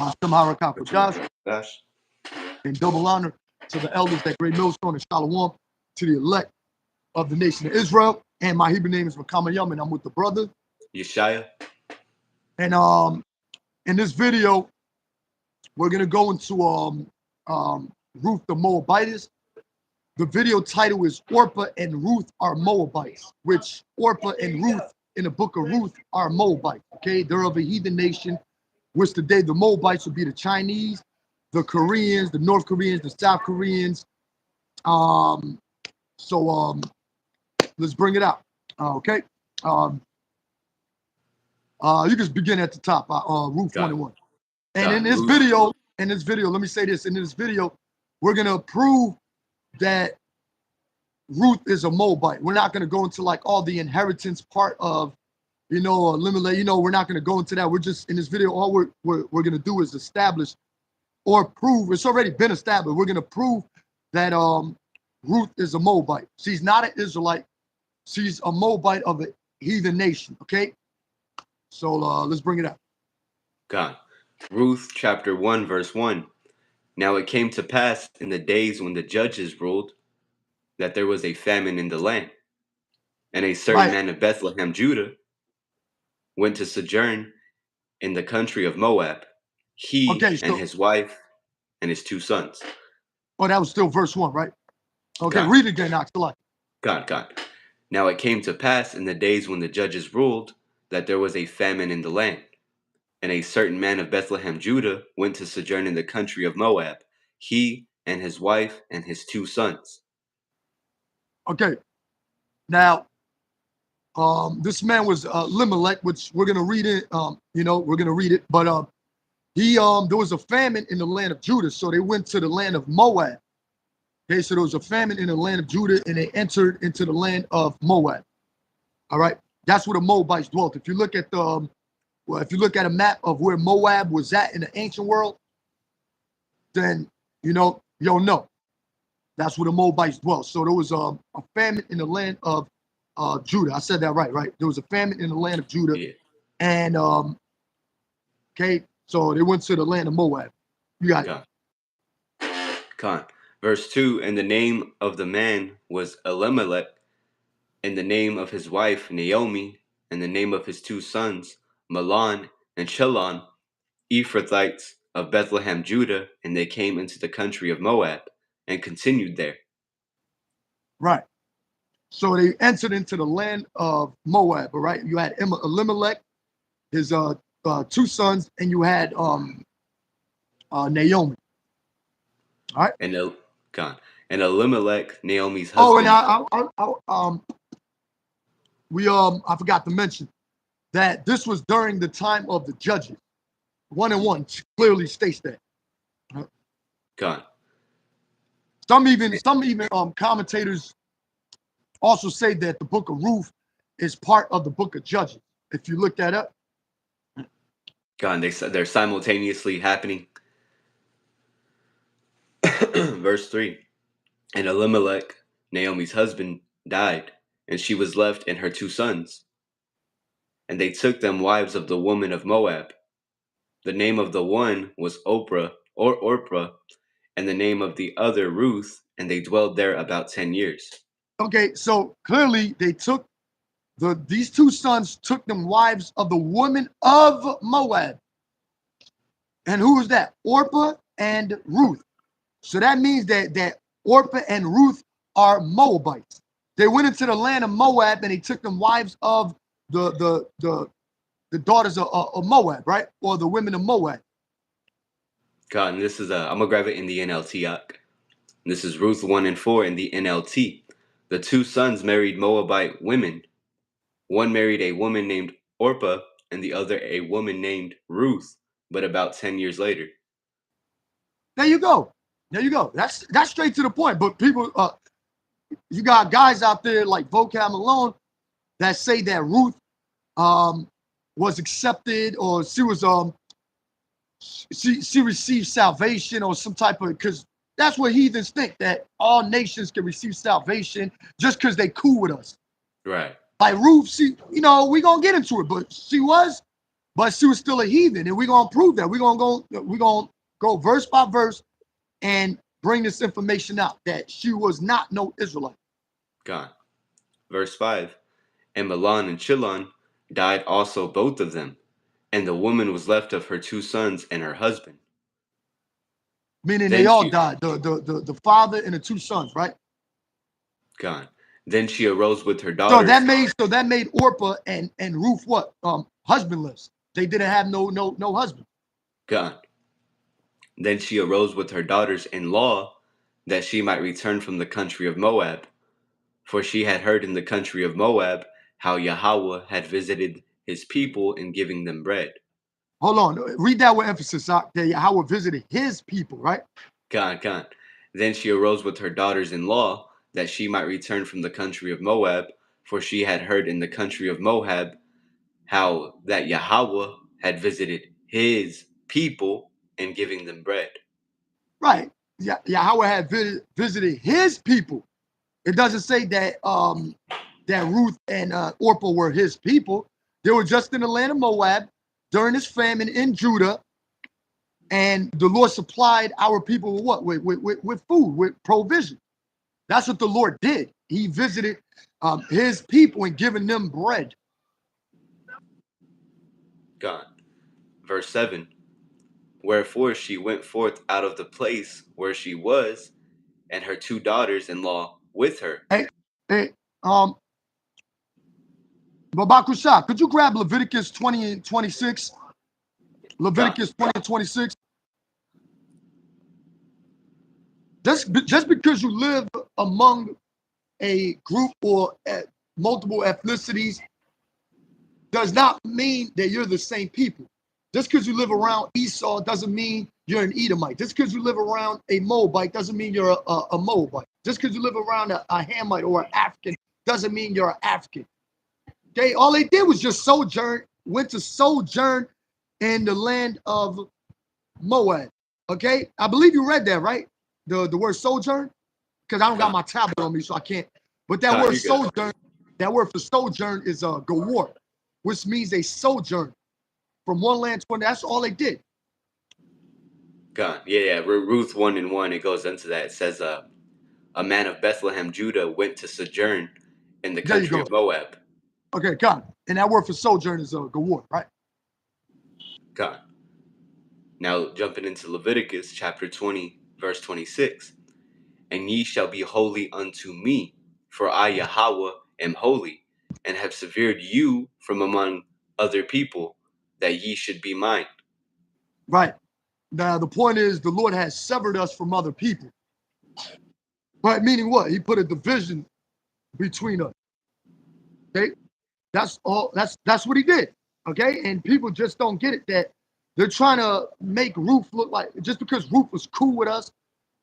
Qadash, and double honor to the elders that great millstone and SHALAWAM, to the elect of the nation of Israel. And my Hebrew name is 𝐉𝐄𝐄, and I'm with the brother Yeshaya. And in this video, we're gonna go into Ruth the Moabitess. The video title is Orpah and Ruth are Moabites, which Orpah and Ruth in the book of Ruth are Moabites. Okay, they're of a heathen nation, which today the Moabites would be the Chinese, the Koreans, the North Koreans, the South Koreans. Let's bring it out. Okay. You just begin at the top, Ruth 1:1. And in this video, let me say this. In this video, we're gonna prove that Ruth is a Moabite. We're not gonna go into like all the inheritance part of, Elimelech. We're not gonna go into that. We're just in this video. All we're gonna do is establish or prove. It's already been established. We're gonna prove that Ruth is a Moabite. She's not an Israelite. She's a Moabite of a heathen nation. Okay. So let's bring it up. God. Ruth chapter 1 verse 1. Now it came to pass in the days when the judges ruled that there was a famine in the land, and a certain man of Bethlehem, Judah, went to sojourn in the country of Moab, he and his wife and his 2 sons. Oh, that was still verse 1, right? Okay, read it again, Oxalite. God. Now it came to pass in the days when the judges ruled that there was a famine in the land, and a certain man of Bethlehem, Judah, went to sojourn in the country of Moab, he and his wife and his 2 sons. Okay. Now, this man was Elimelech, which we're gonna read it. We're gonna read it. But there was a famine in the land of Judah, so they went to the land of Moab. Okay, so there was a famine in the land of Judah, and they entered into the land of Moab. All right, that's where the Moabites dwelt. If you look at a map of where Moab was at in the ancient world, then you'll know that's where the Moabites dwelt. So there was a famine in the land of Judah. I said that right? There was a famine in the land of Judah, and okay, so they went to the land of Moab. You got it. Verse 2, and the name of the man was Elimelech, and the name of his wife Naomi, and the name of his 2 sons Mahlon and Chilion, Ephrathites of Bethlehem, Judah, and they came into the country of Moab and continued there. Right. So they entered into the land of Moab. All right. You had Elimelech, his 2 sons, and you had Naomi. All right. And Elimelech, Naomi's husband. Oh, and I forgot to mention that this was during the time of the judges. 1:1 clearly states that. Some even commentators also say that the book of Ruth is part of the book of Judges. If you look that up. They're simultaneously happening. Verse 3. And Elimelech, Naomi's husband, died, and she was left and her 2 sons. And they took them wives of the woman of Moab. The name of the one was Orpah, and the name of the other Ruth, and they dwelled there about 10 years. Okay, so clearly they took these 2 sons took them wives of the woman of Moab. And who was that? Orpah and Ruth. So that means that Orpah and Ruth are Moabites. They went into the land of Moab and they took them wives of the daughters of Moab, right? Or the women of Moab. And this is I'm gonna grab it in the NLT. This is Ruth 1:4 in the NLT. The 2 sons married Moabite women. One married a woman named Orpah and the other a woman named Ruth, but about 10 years later. There you go. That's straight to the point. But people, you got guys out there like Vocab Malone that say that Ruth was accepted, or she was she received salvation or some type of, because that's what heathens think, that all nations can receive salvation just because they cool with us. Right. Like Ruth, we gonna get into it, but but she was still a heathen, and we're gonna prove that. We're gonna go verse by verse and bring this information out that she was not no Israelite. God. Verse 5. And Mahlon and Chilion died also both of them, and the woman was left of her 2 sons and her husband. Meaning Then they all she died. The father and the 2 sons, right? God. Then she arose with her So daughters. that made Orpah and Ruth what? Husbandless. They didn't have no husband. God. Then she arose with her daughters-in-law, that she might return from the country of Moab, for she had heard in the country of Moab how Yahawah had visited his people in giving them bread. Hold on, read that with emphasis. That Yahawah visited his people, right? God. Then she arose with her daughters-in-law, that she might return from the country of Moab, for she had heard in the country of Moab how that Yahawah had visited his people in giving them bread. Right. Yahawah had visited his people. It doesn't say that that Ruth and Orpah were his people. They were just in the land of Moab during this famine in Judah, and the Lord supplied our people with what? With food, with provision. That's what the Lord did. He visited his people and given them bread. God. Verse 7. Wherefore she went forth out of the place where she was, and her 2 daughters-in-law with her. Hey, Babakusha, could you grab Leviticus 20 and 26? Leviticus 20 and 26. Just because you live among a group or multiple ethnicities does not mean that you're the same people. Just because you live around Esau doesn't mean you're an Edomite. Just because you live around a Moabite doesn't mean you're a Moabite. Just because you live around a Hamite or an African doesn't mean you're an African. Okay, all they did was just went to sojourn in the land of Moab. Okay, I believe you read that, right? The word sojourn, because I don't got my tablet on me, so I can't. But that word sojourn, that word for sojourn is 𝐤𝐤, which means they sojourn from one land to another. That's all they did. God, yeah. Ruth 1:1, it goes into that. It says, a man of Bethlehem, Judah, went to sojourn in the country of Moab. Okay, God. And that word for sojourn is 𝐤𝐤, right? God. Now jumping into Leviticus chapter 20, verse 26. And ye shall be holy unto me, for I, Yahawah, am holy, and have severed you from among other people, that ye should be mine. Right. Now, the point is the Lord has severed us from other people. Right, meaning what? He put a division between us. Okay? That's all. That's what he did. Okay? And people just don't get it, that they're trying to make Ruth look like, just because Ruth was cool with us,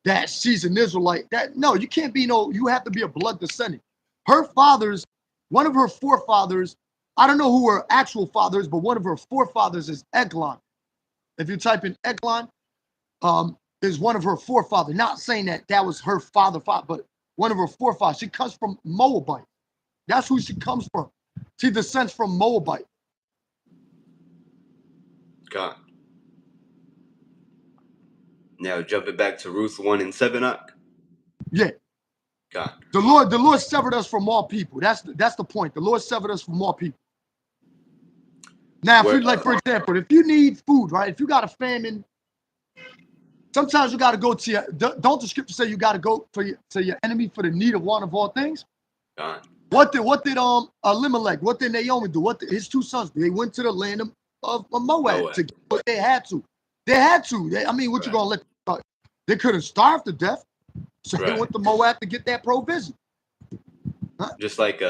that she's an Israelite. No, you can't be you have to be a blood descendant. Her fathers, one of her forefathers, I don't know who her actual father is, but one of her forefathers is Eglon. If you type in Eglon, is one of her forefathers. Not saying that was her father, but one of her forefathers. She comes from Moabite. That's who she comes from. She descends from Moabite. God. Now jumping back to Ruth 1:7. Yeah. God. The Lord severed us from all people. That's the point. The Lord severed us from all people. Now, if you, like, for example, if you need food, right? If you got a famine, sometimes you got to go to your, don't the scripture say you got to go to your enemy for the need of one of all things? God. What did Elimelech, what did Naomi do? What did his 2 sons do? They went to the land of Moab to get what they had to. They had to. I mean, what you gonna let? They couldn't starve to death, so they went to Moab to get that provision. Huh? Just like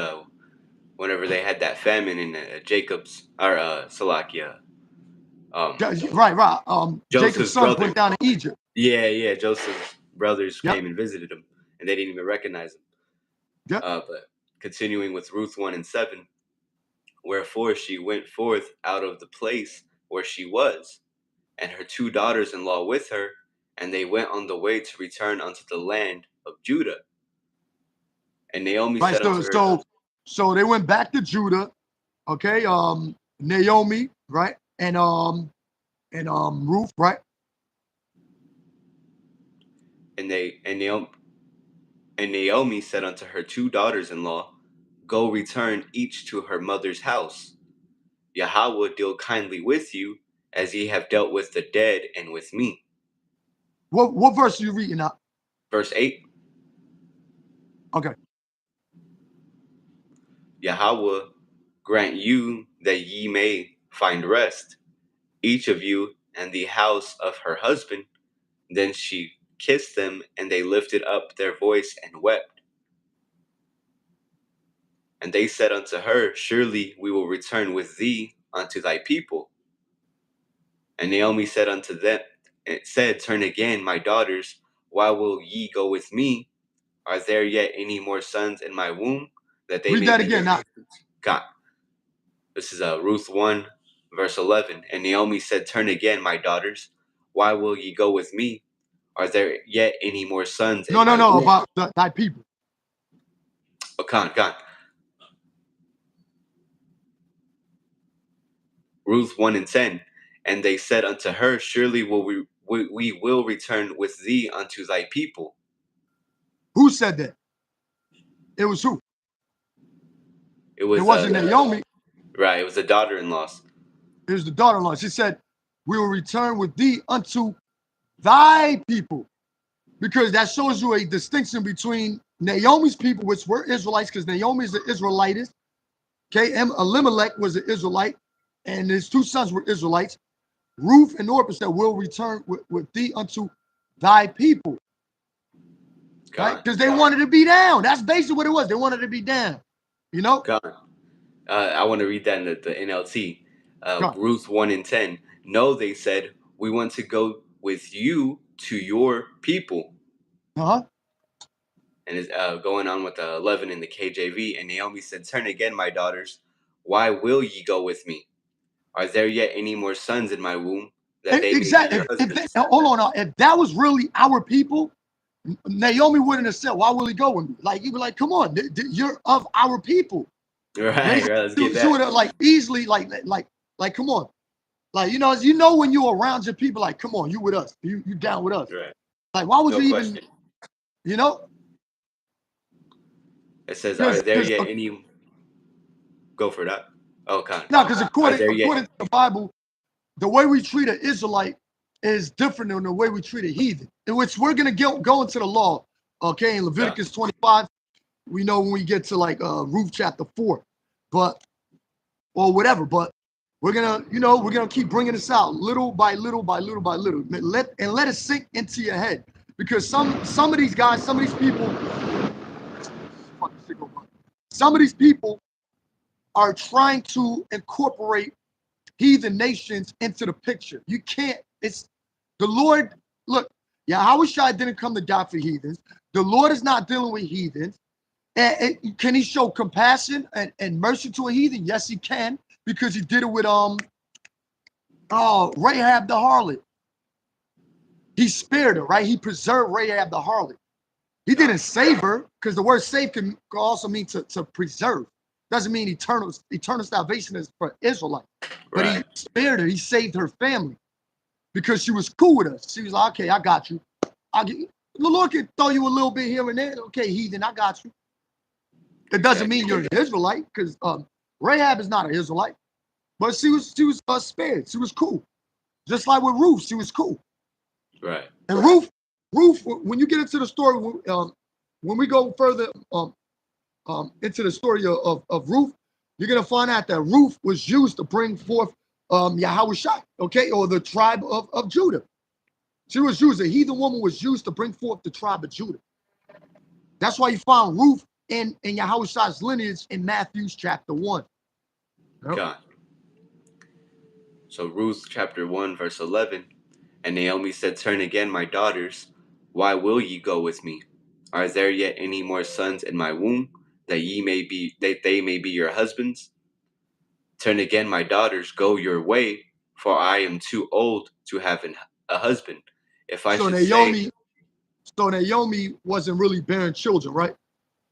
whenever they had that famine in Jacob's or Salakia. Right. Jacob's son brother went down to Egypt. Yeah. Joseph's brothers came and visited him, and they didn't even recognize him. Yep. But continuing with Ruth 1:7, wherefore she went forth out of the place where she was, and her 2 daughters-in-law with her, and they went on the way to return unto the land of Judah. And Naomi said unto her, so they went back to Judah. Okay, Naomi, right? and Ruth, right? And Naomi said unto her two daughters-in-law, Go return each to her mother's house. Yahawah deal kindly with you, as ye have dealt with the dead and with me. What verse are you reading out? Verse 8. Okay. Yahawah grant you that ye may find rest, each of you and the house of her husband. Then she kissed them, and they lifted up their voice and wept. And they said unto her, Surely we will return with thee unto thy people. And Naomi said unto them, Turn again, my daughters, why will ye go with me? Are there yet any more sons in my womb, that they Read may that be again. your husbands? God. This is Ruth 1, verse 11. And Naomi said, Turn again, my daughters, why will ye go with me? Are there yet any more sons in my womb? About thy people. Oh, Khan. Ruth 1 and 10. And they said unto her, Surely we will return with thee unto thy people. Who said that? It was who? It wasn't Naomi. Right, it was the daughter-in-laws. It was the daughter-in-law. She said, we will return with thee unto thy people. Because that shows you a distinction between Naomi's people, which were Israelites, because Naomi is an Israelitess. Okay, Elimelech was an Israelite, and his two sons were Israelites. Ruth and Orpah said, we'll return with thee unto thy people. God. Right? Because they wanted to be down. That's basically what it was. They wanted to be down. You know? God. I want to read that in the NLT. Ruth 1 and 10. No, they said, we want to go with you to your people. Uh-huh. And it's going on with the 11 in the KJV. And Naomi said, Turn again, my daughters. Why will ye go with me? Are there yet any more sons in my womb, that they may be your husbands? Hold on now. If that was really our people, Naomi wouldn't have said, why will he go with me? Like, you'd be like, come on, you're of our people. Right, let's get that. She would have, like, easily, like, come on. Like, you know when you're around your people, like, come on, you with us. You down with us. Right. Like, why would No you question. even, It says, are there yet any... Go for that. Oh, God. No, because according to the Bible, the way we treat an Israelite is different than the way we treat a heathen, in which we're going to go into the law, okay, in Leviticus 25. We know when we get to, like, Ruth chapter 4, or whatever, but we're going to, we're going to keep bringing this out little by little by little by little. Let it sink into your head, because some of these guys, some of these people are trying to incorporate heathen nations into the picture. You can't. It's the Lord. Look, Yahawashi didn't come to die for heathens. The Lord is not dealing with heathens. And can he show compassion and mercy to a heathen? Yes, he can, because he did it with Rahab the harlot. He spared her, right? He preserved Rahab the harlot. He didn't save her, because the word save can also mean to preserve. Doesn't mean eternal salvation is for Israelites. But he spared her. He saved her family because she was cool with us. She was like, okay, I got you. The Lord can throw you a little bit here and there. Okay, heathen, I got you. It doesn't mean you're an Israelite, because Rahab is not an Israelite. But she was spared. She was cool. Just like with Ruth, she was cool. Right. And Ruth, when you get into the story, when we go further into the story of Ruth, you're going to find out that Ruth was used to bring forth Yahawashi, okay, or the tribe of Judah. She was used, a heathen woman was used to bring forth the tribe of Judah. That's why you found Ruth in Yahawashi's lineage in Matthew chapter 1. God. So Ruth chapter 1, verse 11. And Naomi said, Turn again, my daughters. Why will ye go with me? Are there yet any more sons in my womb, that they may be your husbands? Turn again, my daughters, go your way, for I am too old to have a husband. So Naomi wasn't really bearing children, right?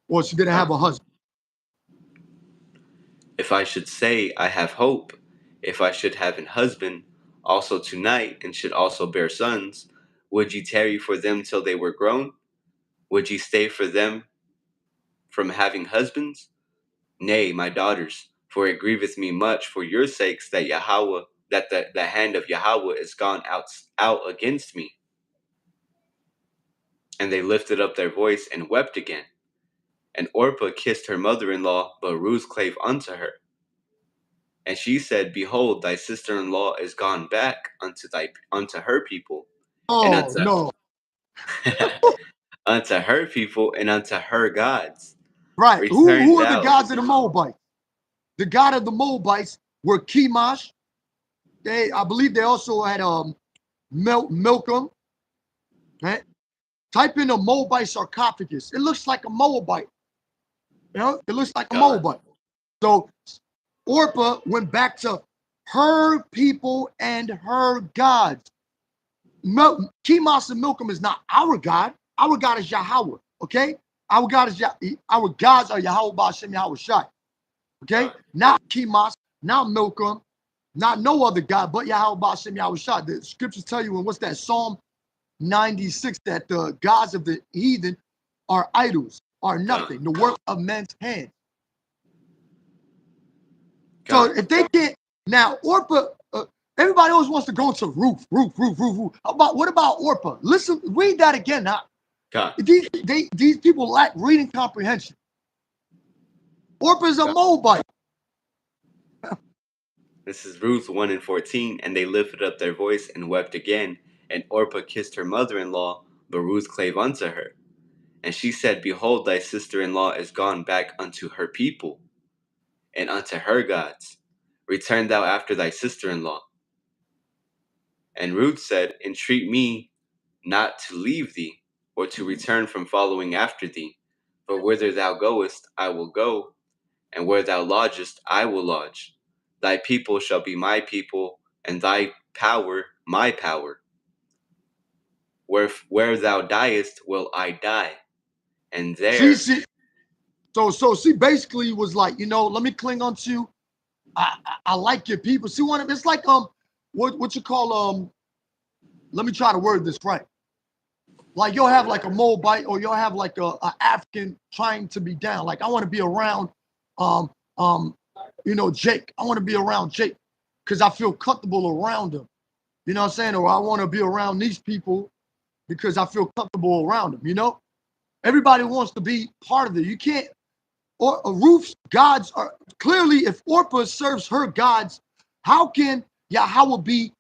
Or she didn't have a husband. If I should say I have hope, if I should have an husband also tonight, and should also bear sons, would ye tarry for them till they were grown? Would ye stay for them from having husbands? Nay, my daughters, for it grieveth me much for your sakes that the hand of Yahawah is gone out against me. And they lifted up their voice and wept again. And Orpah kissed her mother-in-law, but Ruth clave unto her. And she said, Behold, thy sister-in-law is gone back unto her people, and Oh no. unto her people, and unto her gods. Right. Return Who are the thou. gods of the Moabites? The god of the Moabites were 𝐤𝐄𝐅. I believe they also had Milcom. Right? Type in a Moabite sarcophagus. It looks like a Moabite. You know, it looks like a Moabite. So Orpah went back to her people and her gods. 𤤄𝐅 and Milcom is not our God. Our God is Yahawah. Okay? Our God is our gods are Yahawah, BAHASHAM, Yahawashi. Okay? Not 𤤄𝐅, not Milcom, not no other God but Yahawah, BAHASHAM, Yahawashi. The scriptures tell you, and what's that? Psalm 96, that the gods of the heathen are idols, are nothing, the work of men's hands. So if they can't, now Orpah, everybody always wants to go into Ruth. What about Orpah? Listen, read that again now. These people lack reading comprehension. Orpah is a Moabite. This is Ruth 1:14, and they lifted up their voice and wept again. And Orpah kissed her mother-in-law, but Ruth clave unto her. And she said, Behold, thy sister-in-law is gone back unto her people, and unto her gods. Return thou after thy sister-in-law. And Ruth said, Entreat me not to leave thee, or to return from following after thee. But whither thou goest, I will go, and where thou lodgest, I will lodge. Thy people shall be my people, and thy power my power. Where thou diest, will I die. And there... So she basically was like, you know, let me cling on to you. I like your people. See, it's like what you call let me try to word this right. Like you'll have like a Moabite, or you'll have like a African trying to be down. Like I want to be around you know, Jake. I want to be around Jake because I feel comfortable around him. You know what I'm saying? Or I want to be around these people because I feel comfortable around them, you know? Everybody wants to be part of it. You can't, or Ruth's gods are clearly, if Orpah serves her gods, how can Yahawah be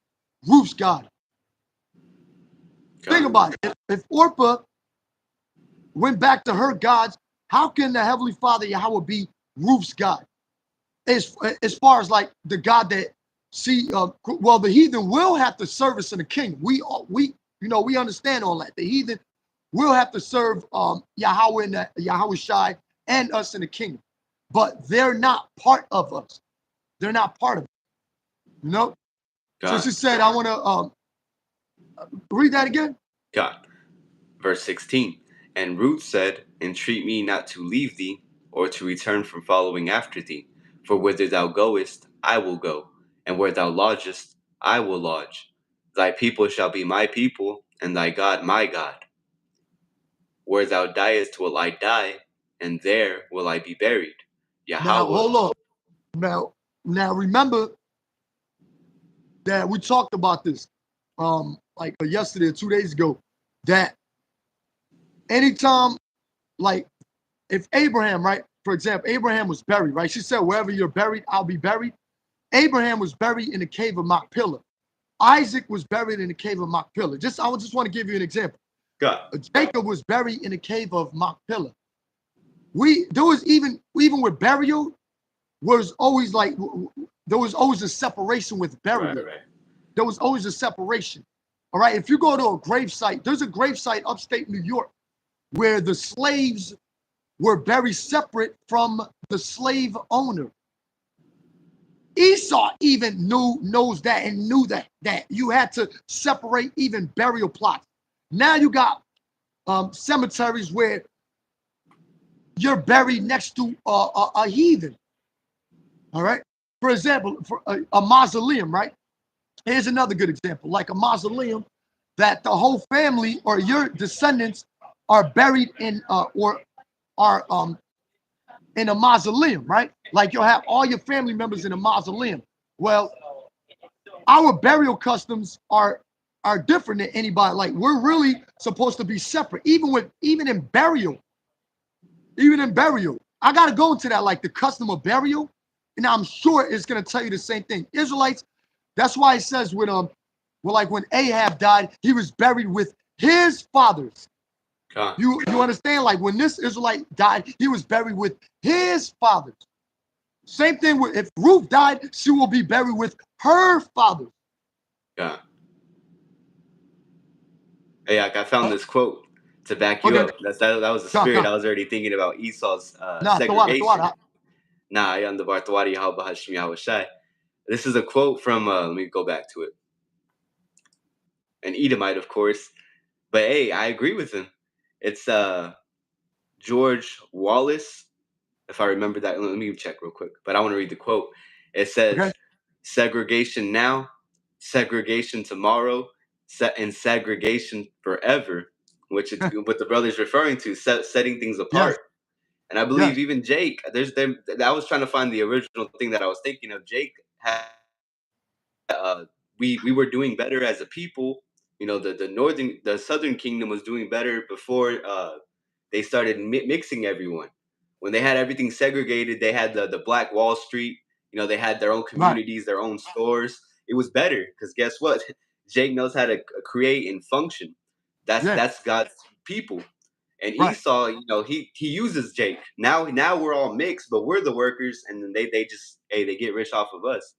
Ruth's God? Think about it. If Orpah went back to her gods, how can the Heavenly Father Yahawah be Ruth's God? As far as like the God that well, the heathen will have to service in the kingdom. We understand all that. The heathen will have to serve Yahawah and Yahawashi and us in the kingdom, but they're not part of us. They're not part of it. You know. So she said, "I want to read that again." God. Verse 16. And Ruth said, Entreat me not to leave thee, or to return from following after thee. For whither thou goest, I will go, and where thou lodgest, I will lodge. Thy people shall be my people, and thy God my God. Where thou diest will I die, and there will I be buried. Yahawah. Now hold on. Now remember that we talked about this like yesterday or 2 days ago, that anytime, like if Abraham, right, for example, Abraham was buried, right? She said, wherever you're buried, I'll be buried. Abraham was buried in the cave of Machpelah. Isaac was buried in the cave of Machpelah. I just want to give you an example. Jacob was buried in the cave of Machpelah. There was even with burial, was always like, there was always a separation with burial. Right. There was always a separation. All right. If you go to a grave site, there's a grave site upstate New York where the slaves were buried separate from the slave owner. Esau even knows that and knew that you had to separate even burial plots. Now you got cemeteries where you're buried next to a heathen. All right. For example, for a mausoleum, right? Here's another good example, like a mausoleum that the whole family or your descendants are buried in or are in a mausoleum, right? Like you'll have all your family members in a mausoleum. Well, our burial customs are different than anybody. Like we're really supposed to be separate, even in burial. Even in burial, I gotta go into that, like the custom of burial, and I'm sure it's gonna tell you the same thing. Israelites, that's why it says well, like when Ahab died, he was buried with his fathers. You understand? Like when this Israelite died, he was buried with his fathers. Same thing with if Ruth died, she will be buried with her fathers. Yeah. Hey, I found this quote to back you up. That was the spirit. I was already thinking about Esau's segregation. Nah, I am the Barthawadi BAHASHAM Yahawashi. This is a quote from let me go back to it. An Edomite, of course. But hey, I agree with him. It's George Wallace, if I remember that. Let me check real quick. But I want to read the quote. It says, segregation now, segregation tomorrow, and segregation forever, which is what the brother's referring to, setting things apart. Yes. And I believe even Jake, I was trying to find the original thing that I was thinking of. Jake had, we were doing better as a people. You know, the southern kingdom was doing better before they started mixing everyone. When they had everything segregated, they had the Black Wall Street. You know, they had their own communities, their own stores. It was better because guess what? Jake knows how to create and function. That's God's people. And Esau, you know, he uses Jake. Now we're all mixed, but we're the workers, and then they just they get rich off of us.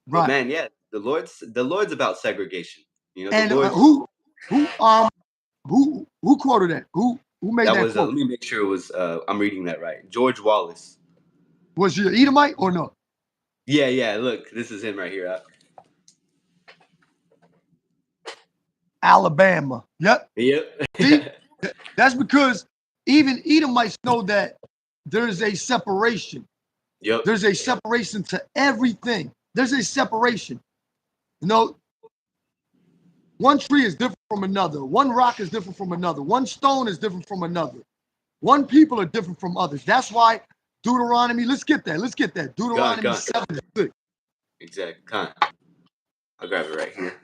But man, yeah, the Lord's about segregation. You know, and the Lord's, who quoted that? Who made that quote? Let me make sure it was I'm reading that right. George Wallace. Was he an Edomite or no? Yeah. Look, this is him right here. Alabama. Yep. See, that's because even Edomites know that there's a separation. Yep. There's a separation to everything. There's a separation. You know, one tree is different from another. One rock is different from another. One stone is different from another. One people are different from others. That's why Deuteronomy, let's get that. Deuteronomy 7:6. Exactly. I'll grab it right here.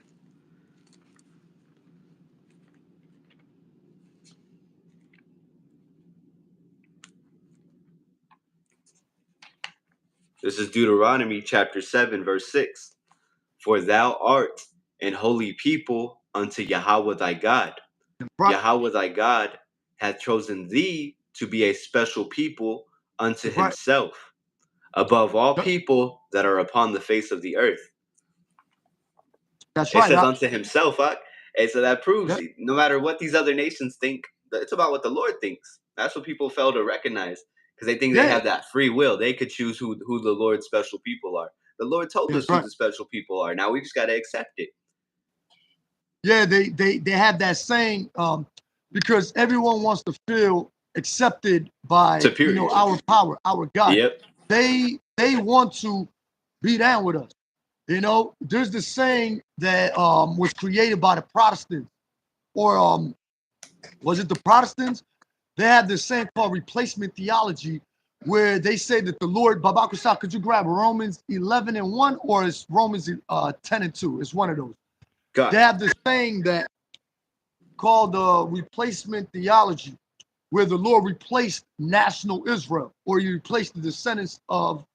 This is Deuteronomy chapter 7, verse 6. For thou art an holy people unto Yahawah thy God. Yahawah thy God hath chosen thee to be a special people unto himself, above all people that are upon the face of the earth. That's right. It says unto himself, and so that proves no matter what these other nations think, it's about what the Lord thinks. That's what people fail to recognize because they think they have that free will. They could choose who the Lord's special people are. The Lord told us who the special people are. Now we just got to accept it. Yeah, they have that saying because everyone wants to feel accepted by superior. Our power, our God. Yep. They want to be down with us. You know, there's this saying that was created by the Protestants, or was it the Protestants? They had this saying called replacement theology, where they say that the Lord, Babakusa, could you grab Romans 11:1 or is Romans 10:2? It's one of those. They have this saying that called replacement theology, where the Lord replaced national Israel, or you replaced the descendants of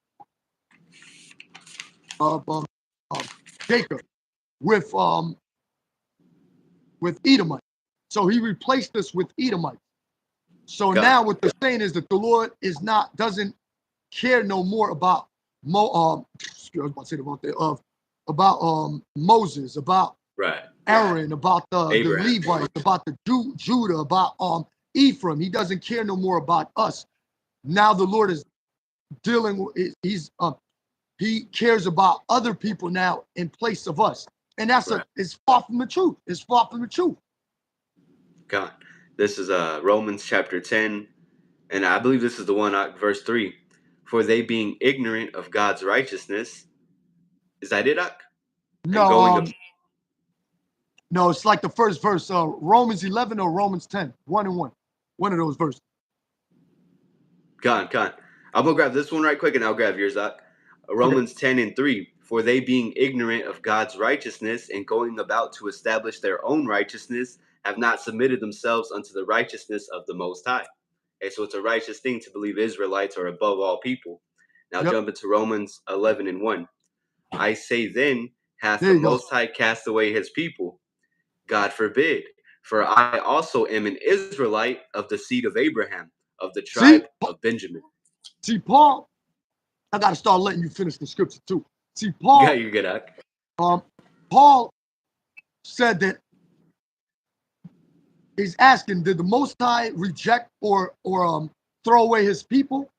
Jacob with Edomite. So he replaced us with Edomite. So now what they're saying is that the Lord doesn't care no more about Moses, about Aaron, about the Levites, about the Judah, about Ephraim. He doesn't care no more about us. Now the Lord is dealing with he cares about other people now in place of us. And that's it's far from the truth. It's far from the truth. God. This is Romans chapter 10, and I believe this is the one, verse 3. For they being ignorant of God's righteousness. Is that it, Ak? No, no, it's like the first verse. Romans 11 or Romans 10. 1 and 1. One of those verses. Con. I'm going to grab this one right quick and I'll grab yours, Ak. Romans 10 and 3. For they being ignorant of God's righteousness and going about to establish their own righteousness have not submitted themselves unto the righteousness of the Most High. Okay, so it's a righteous thing to believe Israelites are above all people. Now jump into Romans 11 and 1. I say then, hath the Most High cast away his people? God forbid. For I also am an Israelite of the seed of Abraham, of the tribe of Benjamin. See, Paul, I got to start letting you finish the scripture too. See, Paul. Yeah, you're good, Ak. Paul said that he's asking, did the Most High reject or throw away his people?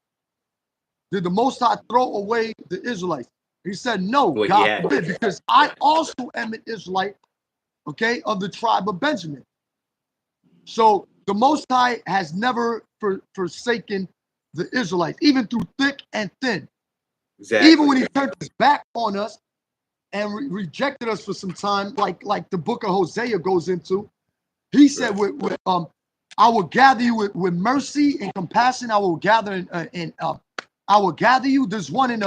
Did the Most High throw away the Israelites? He said, no, God forbid, because I also am an Israelite, okay, of the tribe of Benjamin. So the Most High has never forsaken the Israelites, even through thick and thin. Exactly. Even when he turned his back on us and rejected us for some time, like the book of Hosea goes into, he said, I will gather you with mercy and compassion. I will gather I will gather you. There's one in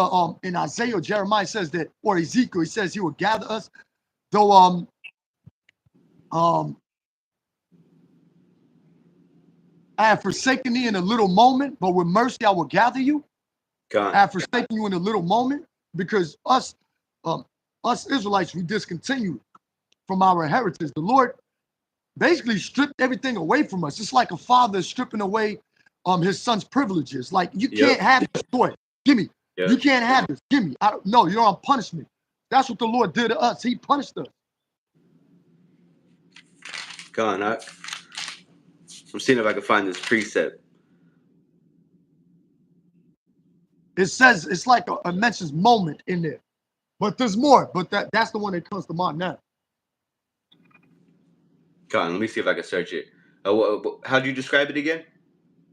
Isaiah or Jeremiah says that, or Ezekiel, he says he will gather us. Though I have forsaken thee in a little moment, but with mercy I will gather you. I have forsaken you in a little moment, because us Israelites, we discontinued from our heritage. The Lord basically stripped everything away from us. It's like a father stripping away his son's privileges. Like, you can't have this toy. Give me. You can't have this. Give me. No, you're on punishment. That's what the Lord did to us. He punished us. I'm seeing if I can find this precept. It says, it's like a mentions moment in there. But there's more. But that's the one that comes to mind now. Let me see if I can search it. How do you describe it again?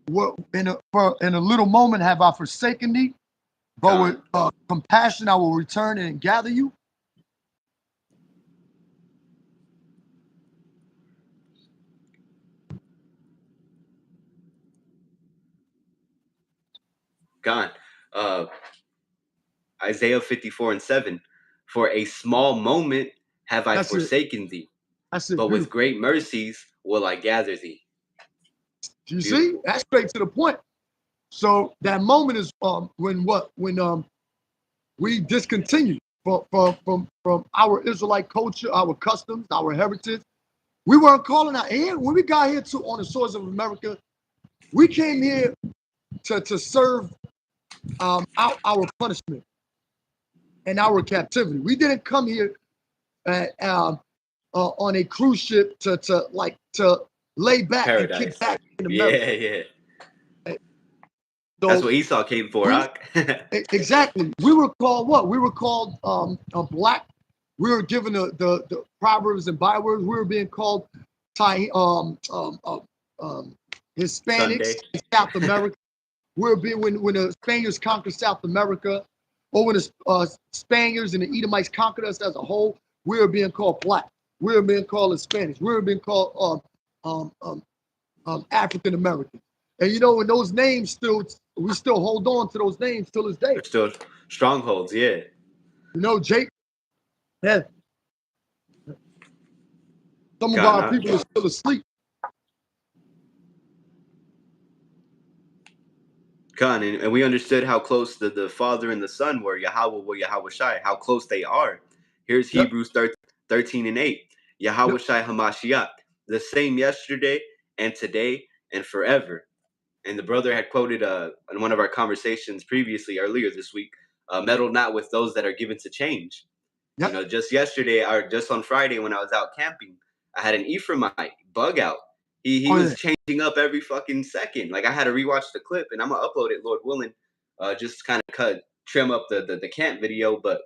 Well, in a little moment have I forsaken thee, but with compassion I will return and gather you. Isaiah 54 and 7. For a small moment have I forsaken thee, but with great mercies will I gather thee. You see, that's straight to the point. So that moment is when we discontinued from our Israelite culture, our customs, our heritage. We weren't calling out here. When we got here on the shores of America, we came here to serve out our punishment and our captivity. We didn't come here on a cruise ship to lay back Paradise. And kick back in America. Yeah. So, that's what Esau came for, Exactly. We were called what? We were called black. We were given the proverbs and bywords. We were being called Hispanics in South America. We were being when the Spaniards conquered South America, or when the Spaniards and the Edomites conquered us as a whole, we were being called black. We were being called Hispanics. We were being called African Americans. And you know, in those names we still hold on to those names till this day. They're still strongholds, yeah. You know, Jake. Yeah. Some of our people are still asleep. And we understood how close the Father and the Son were, Yahawashi, how close they are. Here's Hebrews 13 and 8. Yahawashi Hamashiach, the same yesterday and today and forever. And the brother had quoted in one of our conversations earlier this week, meddle not with those that are given to change. Yep. You know, just yesterday or just on Friday when I was out camping, I had an Ephraimite bug out. He was changing up every fucking second. Like, I had to rewatch the clip, and I'm gonna upload it, Lord willing, just kind of trim up the camp video. But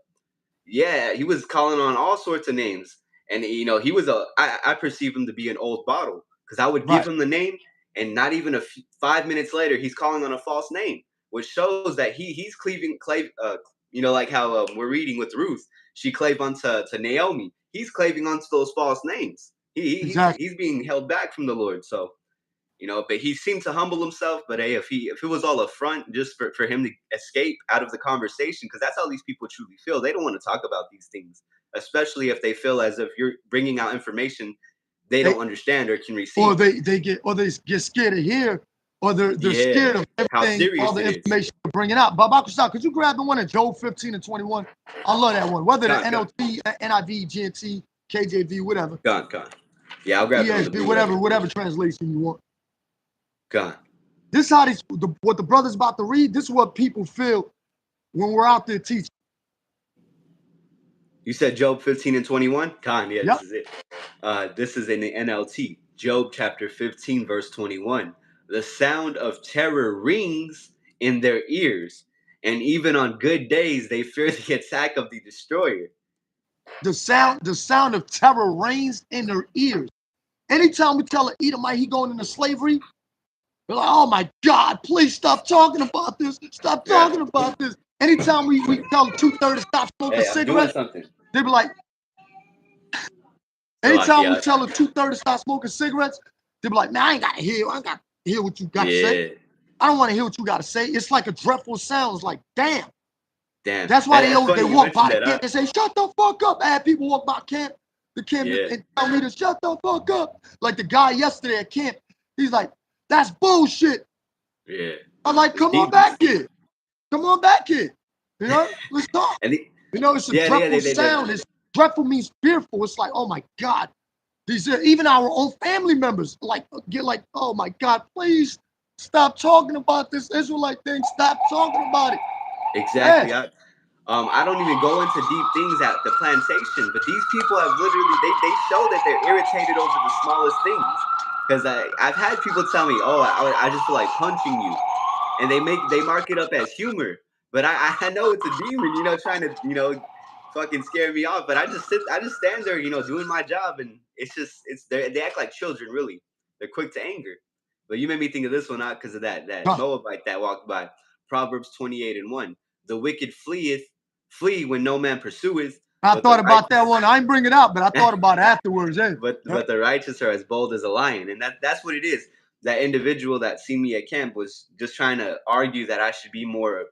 yeah, he was calling on all sorts of names, and you know, he was I perceive him to be an old bottle, because I would give him the name, and not even 5 minutes later, he's calling on a false name. which shows that he's you know, like how we're reading with Ruth, she clave unto Naomi. He's claving onto those false names. Exactly. He's being held back from the Lord. So, you know, but he seemed to humble himself. But hey, if it was all a front just for him to escape out of the conversation, because that's how these people truly feel. They don't want to talk about these things, especially if they feel as if you're bringing out information they don't understand or can receive. Or they get scared to hear, or they're scared of everything, all the information you're bringing out. But could you grab the one in Job 15 and 21? I love that one. Whether the NLT, NIV, GNT, KJV, whatever. Gone. Yeah, I'll grab ESV, whatever translation you want. Gone. This is how what the brother's about to read. This is what people feel when we're out there teaching. You said Job 15 and 21? Khan, yeah, yep. This is it. This is in the NLT. Job chapter 15, verse 21. The sound of terror rings in their ears, and even on good days, they fear the attack of the destroyer. The sound of terror reigns in their ears. Anytime we tell an Edomite he going into slavery, they're like, oh my God, please stop talking about this. Stop talking about this. Anytime we tell 2/3 to stop smoking cigarettes, they be like, anytime we tell a 2/3 to stop smoking cigarettes, they be like, man, I ain't got to hear what you got to say. I don't want to hear what you got to say. It's like a dreadful sound. It's like, damn. That's why they walk by the camp and say, shut the fuck up. I had people walk by the camp and tell me to shut the fuck up. Like the guy yesterday at camp, he's like, that's bullshit. Yeah. I'm like, come on back here. Come on back here. You know, let's talk. You know, it's a dreadful sound. It's dreadful means fearful. It's like, oh my God. These are even our own family members get like, oh my God, please stop talking about this Israelite thing. Stop talking about it. Exactly. Yes. I don't even go into deep things at the plantation, but these people have literally they show that they're irritated over the smallest things. Because I've had people tell me, oh, I just feel like punching you, and they mark it up as humor, but I know it's a demon, you know, trying to, you know, fucking scare me off. But I just stand there, you know, doing my job, and they act like children, really. They're quick to anger. But you made me think of this one out because of that Moabite that walked by. Proverbs 28 and 1. The wicked flee when no man pursueth. I thought about that one. I didn't bring it out, but I thought about it afterwards. But the righteous are as bold as a lion, and that's what it is. That individual that seen me at camp was just trying to argue that I should be more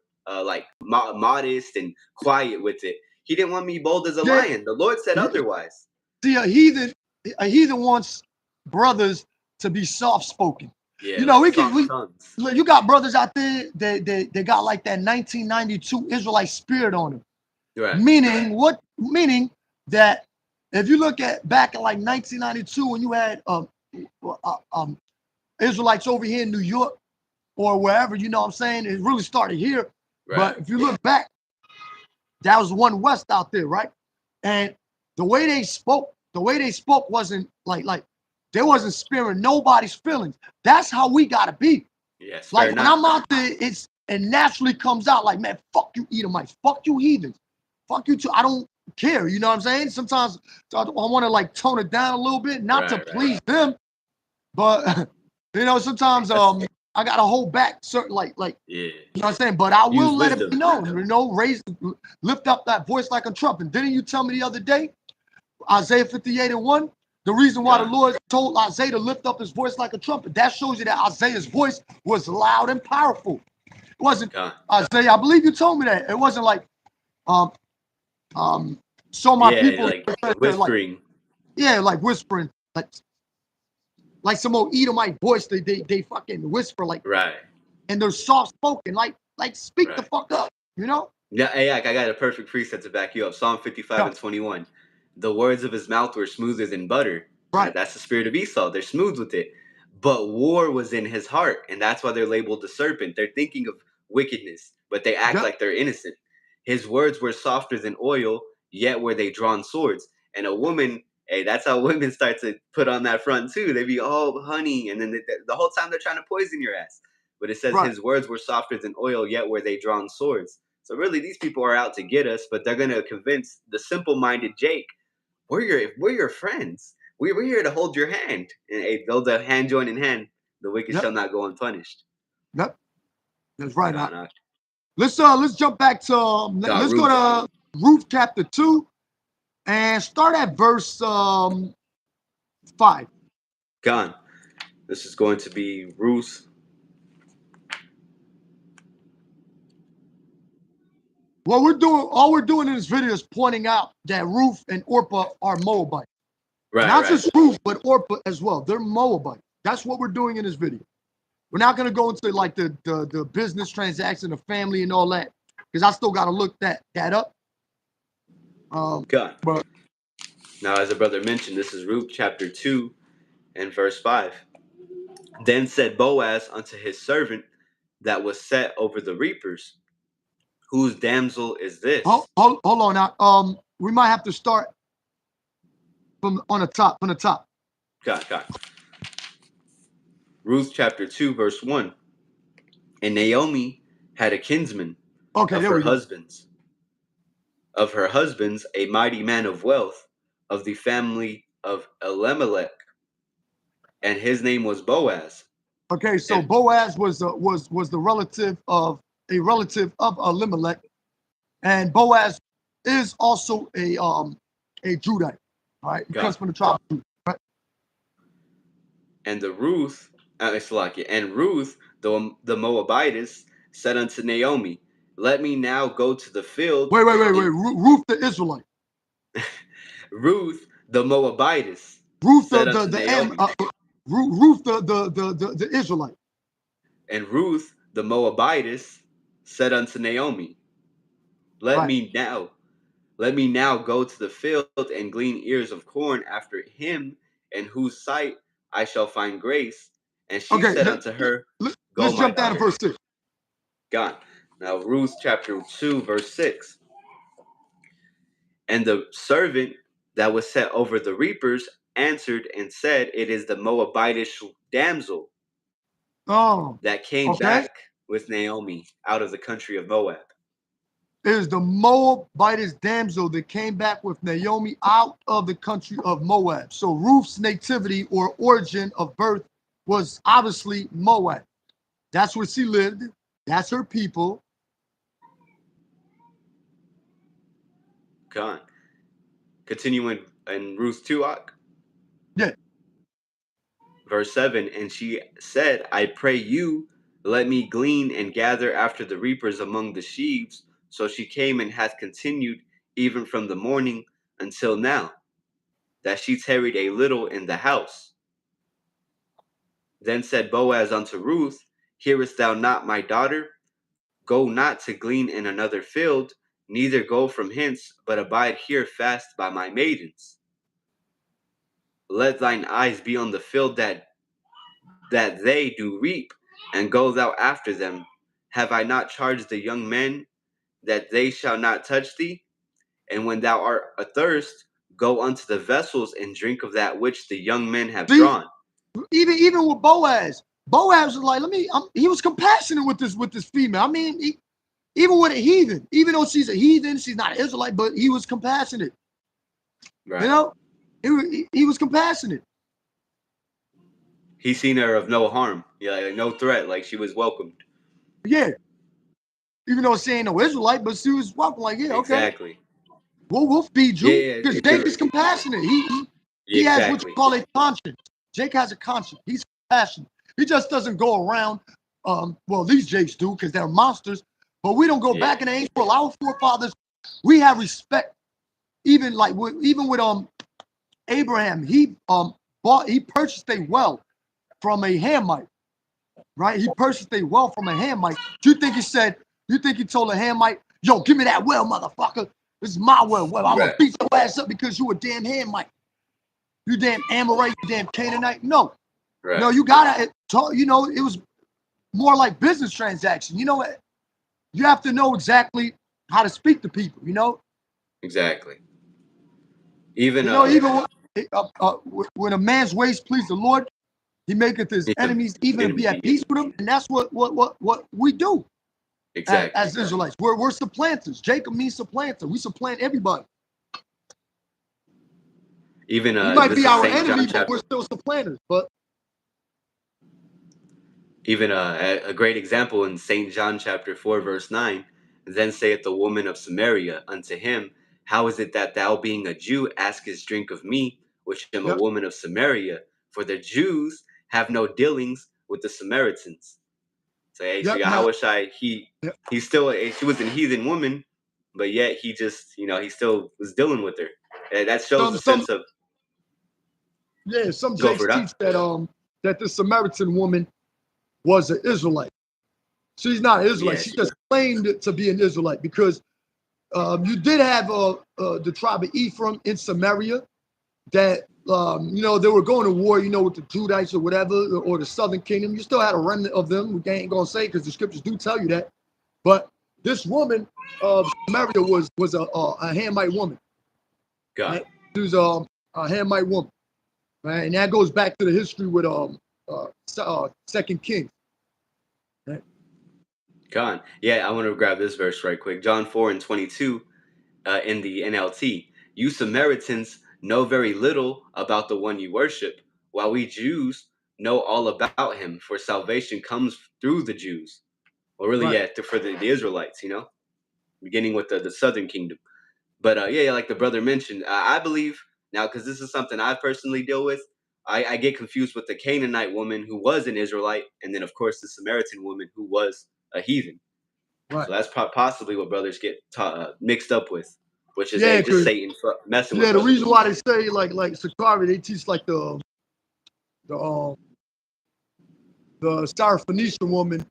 modest and quiet with it. He didn't want me bold as a lion. The Lord said otherwise. See, a heathen wants brothers to be soft-spoken. Yeah, you know, you got brothers out there they got like that 1992 Israelite spirit on them. Right. Meaning that if you look at back in like 1992 when you had Israelites over here in New York or wherever, you know what I'm saying? It really started here. Right. But if you look back, that was one West out there, right? And the way they spoke wasn't like they wasn't sparing nobody's feelings. That's how we gotta be. Yes. Like when I'm out there, it naturally comes out like, man, fuck you Edomites, fuck you heathens, fuck you too. I don't care, you know what I'm saying? Sometimes I want to like tone it down a little bit, not to please them, but you know, sometimes I gotta hold back certain you know what I'm saying? But I will let it be known, you know, lift up that voice like a trumpet. Didn't you tell me the other day, Isaiah 58 and 1? The reason why the Lord told Isaiah to lift up his voice like a trumpet, that shows you that Isaiah's voice was loud and powerful. It wasn't Isaiah, I believe you told me that. It wasn't like so my people like whispering. Like whispering, like some old Edomite voice. They fucking whisper like and they're soft spoken, like speak the fuck up, you know? Yeah, hey, I got a perfect precept to back you up. Psalm 55 and 21. The words of his mouth were smoother than butter. Right. That's the spirit of Esau. They're smooth with it. But war was in his heart, and that's why they're labeled the serpent. They're thinking of wickedness, but they act like they're innocent. His words were softer than oil, yet were they drawn swords. And a woman, hey, that's how women start to put on that front too. They be, oh, honey, and then the whole time they're trying to poison your ass. But it says his words were softer than oil, yet were they drawn swords. So really, these people are out to get us, but they're going to convince the simple-minded Jake, we're your friends. We're here to hold your hand. And though the hand join in hand, the wicked shall not go unpunished. Yep. That's right. Nah. Let's jump back to let's go to Ruth chapter 2 and start at verse 5. Gone. This is going to be Ruth. All we're doing in this video is pointing out that Ruth and Orpah are Moabites. Not just Ruth, but Orpah as well. They're Moabites. That's what we're doing in this video. We're not going to go into like the business transaction, the family and all that, because I still got to look that up. But now, as a brother mentioned, this is Ruth chapter 2 and verse 5. Then said Boaz unto his servant that was set over the reapers, whose damsel is this? Hold on now. We might have to start from the top. God. Ruth chapter 2 verse 1. And Naomi had a kinsman of her husbands, a mighty man of wealth, of the family of Elimelech, and his name was Boaz. Okay, so Boaz was the relative of Elimelech, and Boaz is also a Judite. All right, he comes from the tribe of Judah, right? And Ruth, the Moabitess, said unto Naomi, let me now go to the field. Wait. Ruth the Israelite. Ruth the Moabitess. Ruth the Israelite. And Ruth the Moabitess said unto Naomi, let me now go to the field and glean ears of corn after him, in whose sight I shall find grace. And she said unto her, go, let's jump down to verse 6. God. Now Ruth chapter 2 verse 6. And the servant that was set over the reapers answered and said, it is the Moabitish damsel that came back with Naomi out of the country of Moab. It is the Moabitish damsel that came back with Naomi out of the country of Moab. So Ruth's nativity or origin of birth was obviously Moab. That's where she lived. That's her people. Come on. Continuing in Ruth 2. Yeah. Verse 7, and she said, I pray you, let me glean and gather after the reapers among the sheaves. So she came and hath continued even from the morning until now, that she tarried a little in the house. Then said Boaz unto Ruth, hearest thou not, my daughter? Go not to glean in another field, neither go from hence, but abide here fast by my maidens. Let thine eyes be on the field that they do reap, and go thou after them. Have I not charged the young men that they shall not touch thee? And when thou art athirst, go unto the vessels and drink of that which the young men have drawn. Even with Boaz was like, he was compassionate with this female. I mean, even with a heathen, even though she's a heathen, she's not an Israelite, but he was compassionate. Right. You know, he was compassionate. He seen her of no harm, like no threat, like she was welcomed. Yeah. Even though she ain't no Israelite, but she was welcome. Like, yeah, okay. Exactly. We'll feed you. Because Jake is compassionate. He has what you call a conscience. Jake has a conscience. He's compassionate. He just doesn't go around. Well, these Jakes do because they're monsters. But we don't go back in the ancient world. Our forefathers, we have respect. Even with Abraham, he purchased a well from a Hamite, right? He purchased a well from a Hamite. You think he told a Hamite, yo, give me that well, motherfucker. This is my well. I'm gonna beat your ass up because you a damn Hamite. You damn Amorite, you damn Canaanite. No. Right. No, you gotta talk, it was more like business transaction. You have to know exactly how to speak to people, Exactly. Even when a man's ways please the Lord, he maketh his enemies even to be at peace with him, and that's what we do. Exactly. As Israelites, we're supplanters. Jacob means supplanter. We supplant everybody. Even he might be our enemy, but we're still supplanters. But Even a great example in St. John chapter 4, verse 9. Then saith the woman of Samaria unto him, how is it that thou, being a Jew, askest drink of me, which am a Yep. woman of Samaria? For the Jews have no dealings with the Samaritans. So, hey, so Yep. Now, Yahawashi, yep. he's still, she was a heathen woman, but yet he just, he still was dealing with her. And that shows the sense of. Yeah, some Go for Jakes that. teach that the Samaritan woman was an Israelite. She's not an Israelite. Yeah, she just claimed to be an Israelite because you did have the tribe of Ephraim in Samaria that they were going to war, with the Judites or whatever, or the southern kingdom. You still had a remnant of them. We ain't gonna say because the scriptures do tell you that. But this woman of Samaria was a Hamite woman. God. Right? She was a Hamite woman. Right? And that goes back to the history with Second Kings. Right? God. Yeah, I want to grab this verse right quick. John 4:22 in the NLT. You Samaritans know very little about the one you worship, while we Jews know all about him, for salvation comes through the Jews. Well, really, Right. yeah, for the Israelites, beginning with the southern kingdom. But yeah, like the brother mentioned, I believe now, because this is something I personally deal with, I get confused with the Canaanite woman who was an Israelite, and then, of course, the Samaritan woman who was a heathen. Right. So that's possibly what brothers get mixed up with, which is Yeah, just because Satan messing with the brothers. reason why they say like Sakari, they teach like the Syrophoenician woman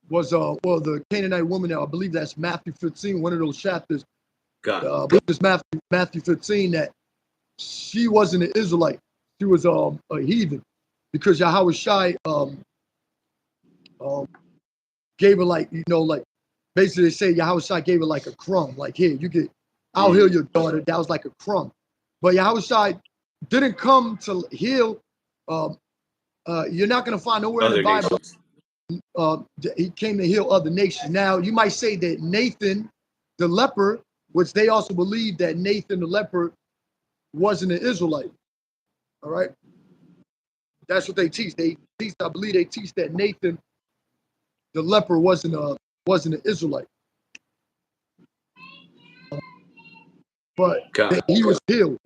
was the Canaanite woman. I believe that's Matthew 15, one of those chapters. I believe it's Matthew 15 that she wasn't an Israelite. She was a heathen because Yahawashi gave her like basically they say Yahawashi gave her like a crumb, like here I'll heal your daughter. That was like a crumb, but Yahawashi didn't come to heal. You're not going to find nowhere in the Bible. He came to heal other nations. Now you might say that Nathan, the leper, which they also believe that Nathan the leper wasn't an Israelite. All right, that's what they teach. I believe they teach that Nathan the leper wasn't an Israelite, but he was healed.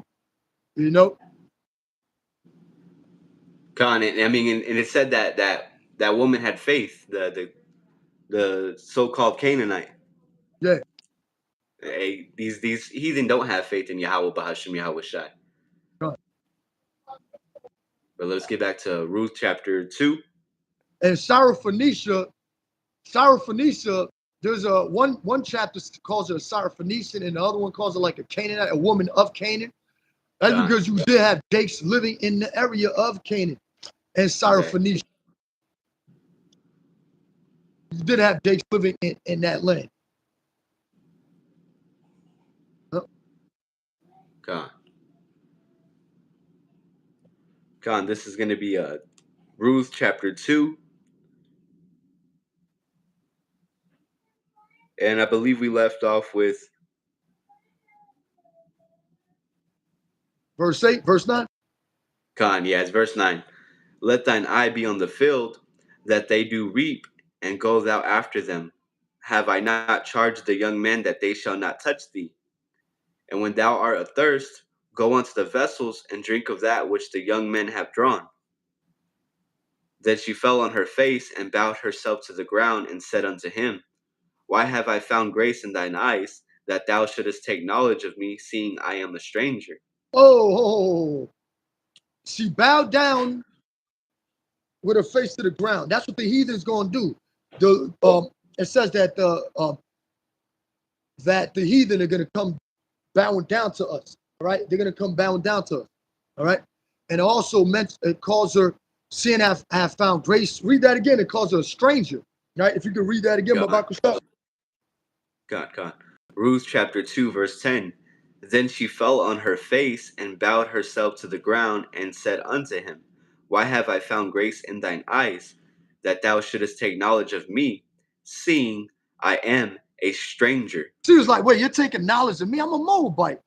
Con, I mean, and it said that woman had faith, the so-called Canaanite. Yeah. Hey, these heathen don't have faith in Yahawah, BAHASHAM, Yahawashi. Right. But let's get back to Ruth chapter 2. And Syrophoenicia, there's one chapter calls her a Syrophoenician, and the other one calls her like a Canaanite, a woman of Canaan. That's because you did have Jakes living in the area of Canaan and Syrophoenicia. You did have Jakes living in that land. God, this is going to be Ruth chapter 2. And I believe we left off with verse 8, verse 9. Yeah, it's verse 9. Let thine eye be on the field, that they do reap, and go thou after them. Have I not charged the young men that they shall not touch thee? And when thou art athirst, go unto the vessels, and drink of that which the young men have drawn. Then she fell on her face, and bowed herself to the ground, and said unto him, Why have I found grace in thine eyes, that thou shouldest take knowledge of me, seeing I am a stranger? Oh, she bowed down with her face to the ground. That's what the heathen's going to do. It says that the heathen are going to come bowing down to us. All right, they're going to come bowing down to us. All right, and also it calls her, seeing I have found grace. Read that again. It calls her a stranger. Right? If you could read that again, God. Ruth chapter 2, verse 10. Then she fell on her face and bowed herself to the ground and said unto him, Why have I found grace in thine eyes, that thou shouldest take knowledge of me, seeing I am a stranger? She was like, wait, you're taking knowledge of me? I'm a Moabite.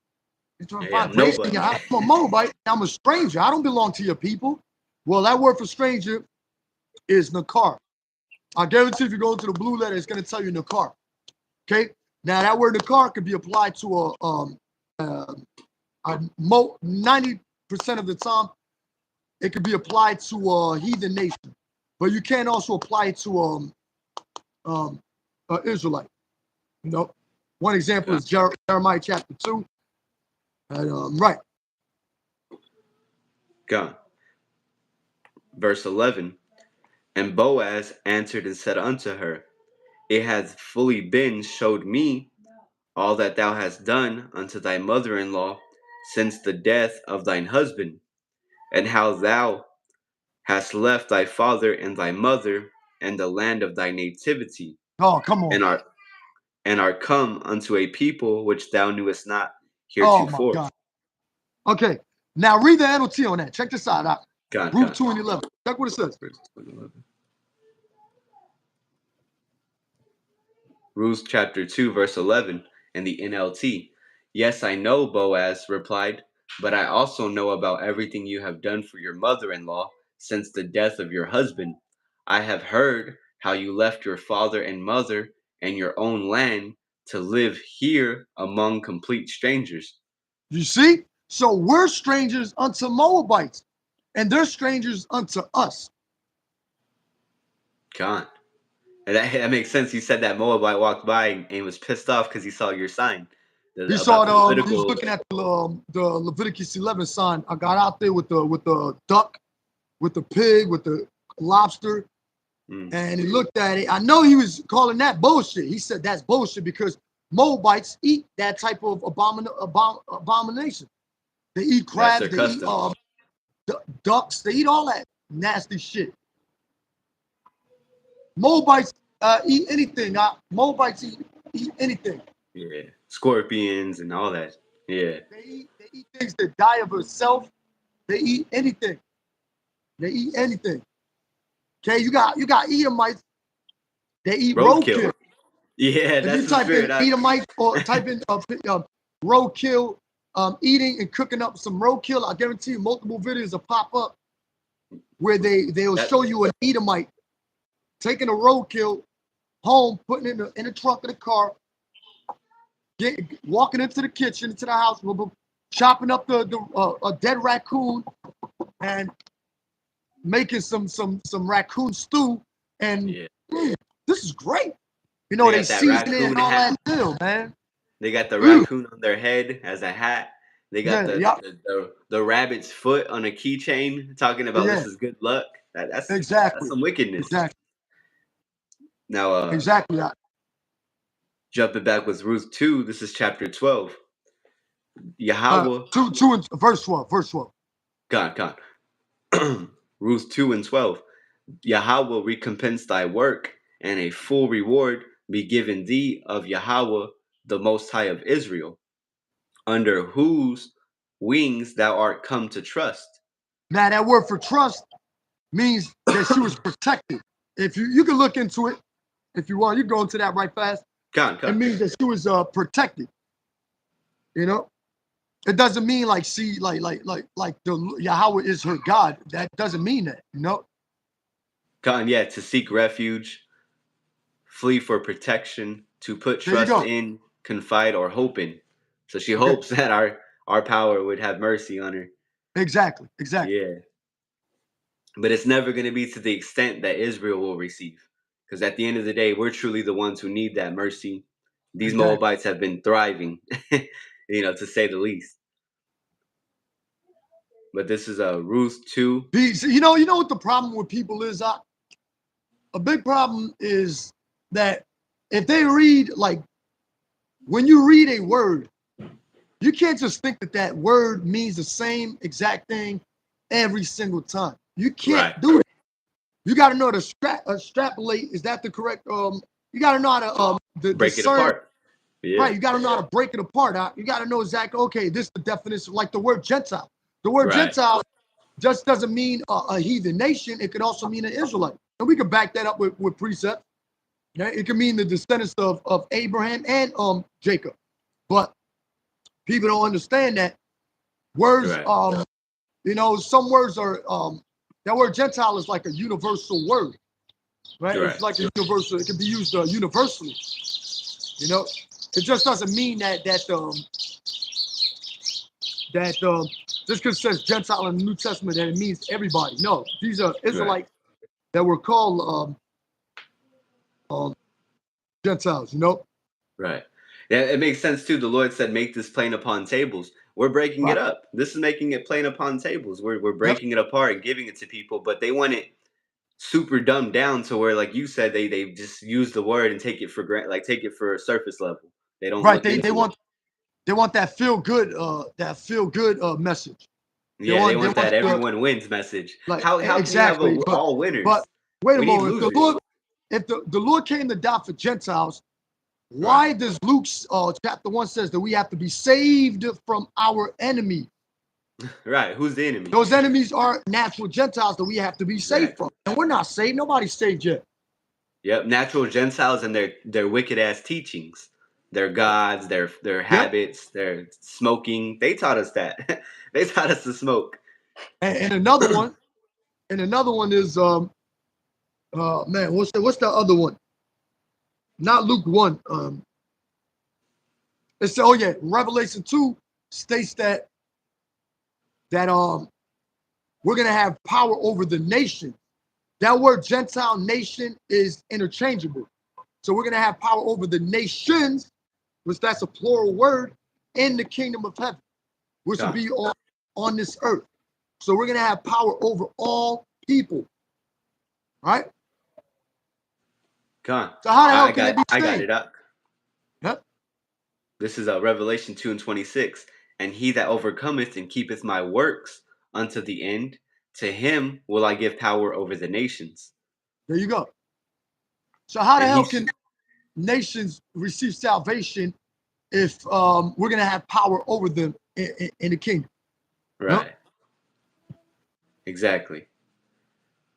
You're trying to find grace in your eyes? I'm a Moabite. I'm a stranger. I don't belong to your people. Well, that word for stranger is Nakar. I guarantee if you go to the blue letter, it's going to tell you Nakar. Okay. Now that word Nakar could be applied to 90% of the time, it could be applied to a heathen nation, but you can also apply it to Israelite. You know, one example is Jeremiah chapter 2. And, right. God. Verse 11. And Boaz answered and said unto her, It hath fully been showed me all that thou hast done unto thy mother-in-law since the death of thine husband, and how thou hast left thy father and thy mother and the land of thy nativity, Oh, come on. and are come unto a people which thou knewest not Oh my heretofore. God. Okay. Now read the NLT on that. Check this out. God, Ruth God. 2 and 11. Check what it says. Ruth chapter 2, verse 11 in the NLT. Yes, I know, Boaz replied, but I also know about everything you have done for your mother-in-law since the death of your husband. I have heard how you left your father and mother and your own land to live here among complete strangers. You see? So we're strangers unto Moabites, and they're strangers unto us. God. And that makes sense. You said that Moabite walked by and was pissed off because he saw your sign. He saw he was looking at the Leviticus 11 sign. I got out there with the duck, with the pig, with the lobster, and he looked at it. I know he was calling that bullshit. He said that's bullshit because Moabites eat that type of abomination. They eat crabs, they eat ducks, they eat all that nasty shit. Moabites eat anything. Moabites eat anything. Yeah, scorpions and all that. Yeah. They eat things that die of itself. They eat anything. They eat anything. Okay, you got Edomites. They eat roadkill. Yeah, that's if you type in Edomite or type in roadkill, eating and cooking up some roadkill, I guarantee you multiple videos will pop up where they'll show you an Edomite taking a roadkill home, putting it in the trunk of the car, walking into the kitchen, into the house, chopping up a dead raccoon and making some raccoon stew. And this is great. You know, they season it and all that too, man. They got the raccoon on their head as a hat. They got the rabbit's foot on a keychain talking about this is good luck. That's some wickedness. Exactly. Now, exactly. Jumping back with Ruth 2, this is chapter 12. Yahawah. 2 and verse 12. Verse 12. God. Ruth 2 and 12. Yahawah will recompense thy work, and a full reward be given thee of Yahawah, the Most High of Israel, under whose wings thou art come to trust. Now that word for trust means that she was protected. If you can look into it, if you want, you go into that right fast. It means that she was protected. You know, it doesn't mean like she like the Yahawah is her God. That doesn't mean that. You know. To seek refuge, flee for protection, to put trust in, confide, or hope in. So she hopes that our power would have mercy on her. Exactly. Yeah. But it's never going to be to the extent that Israel will receive. Because at the end of the day, we're truly the ones who need that mercy. These Moabites have been thriving, to say the least. But this is Ruth 2. You know what the problem with people is? A big problem is that if they read, like, when you read a word, you can't just think that word means the same exact thing every single time. You can't do it. You got to know to extrapolate. Is that the correct? You got to know how to break it apart. Yeah. Right. You got to know how to break it apart. You got to know exactly. Okay, this is the definition. Like the word Gentile. The word Gentile just doesn't mean a heathen nation. It could also mean an Israelite, and we can back that up with precept. Okay? It can mean the descendants of Abraham and Jacob, but people don't understand that words. Some words are that word Gentile is like a universal word, right? It's like a universal. It can be used universally. You know, it just doesn't mean that just because it says Gentile in the New Testament that it means everybody. No, these are Israelites that were called Gentiles. You know. Right. Yeah, it makes sense too. The Lord said, "Make this plain upon tables." We're breaking it up. This is making it plain upon tables. We're breaking it apart and giving it to people, but they want it super dumbed down to where, like you said, they just use the word and take it for granted, like take it for a surface level. They don't look into it. They want that feel good message. Yeah, they want that everyone wins message. Like, how can you have all winners? But wait a moment, if the Lord came to die for Gentiles, why does Luke's chapter 1 says that we have to be saved from our enemy? Right. Who's the enemy? Those enemies are natural Gentiles that we have to be saved from. And we're not saved. Nobody's saved yet. Yep. Natural Gentiles and their wicked ass teachings, their gods, their habits, their smoking. They taught us that. They taught us to smoke. And another one, is man, what's the other one? Not Luke 1. It's Revelation 2 states that we're gonna have power over the nation. That word Gentile nation is interchangeable. So we're gonna have power over the nations, which that's a plural word, in the kingdom of heaven, which will be on this earth. So we're gonna have power over all people. Right? Come on. So how the hell can it be saved? I got it up. Yep. This is Revelation 2:26. And he that overcometh and keepeth my works unto the end, to him will I give power over the nations. There you go. So how the hell can nations receive salvation if we're going to have power over them in the kingdom? Right. No? Exactly.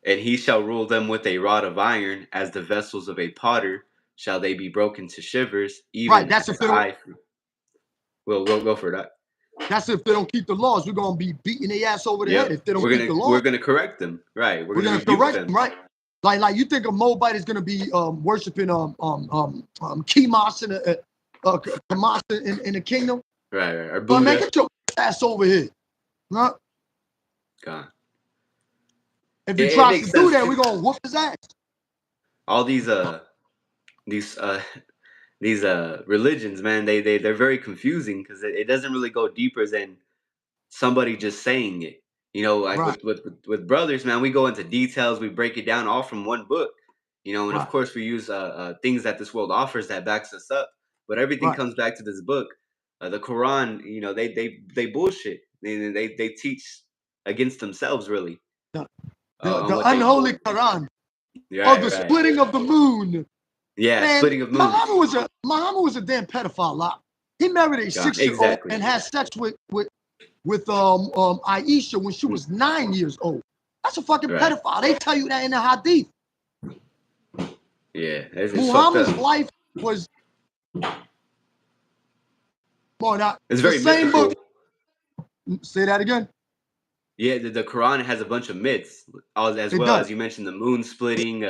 And he shall rule them with a rod of iron, as the vessels of a potter shall they be broken to shivers, even that's as I. We'll go for that. That's if they don't keep the laws. We're gonna be beating their ass over the head if they don't keep the laws. We're gonna correct them, right? We're gonna correct them, right? Like you think a Moabite is gonna be worshiping 𝐤𝐄𝐄𝐅 in the kingdom, right? Or but man, get your ass over here, right? God. If he tries to do that, we're gonna whoop his ass. All these religions, man, they're very confusing because it doesn't really go deeper than somebody just saying it. You know, like with brothers, man, we go into details, we break it down all from one book. You know, and of course we use things that this world offers that backs us up. But everything comes back to this book. The Quran, you know, they bullshit. They teach against themselves, really. The unholy Quran. The splitting of the moon. Yeah, man, splitting of moon. Muhammad was a damn pedophile. Like, he married a 6-year-old and had sex with Aisha when she was 9 years old. That's a fucking pedophile. They tell you that in the hadith. Yeah, Muhammad's life was it's very mystical. Book. Say that again. Yeah, the Quran has a bunch of myths, as well as you mentioned the moon splitting.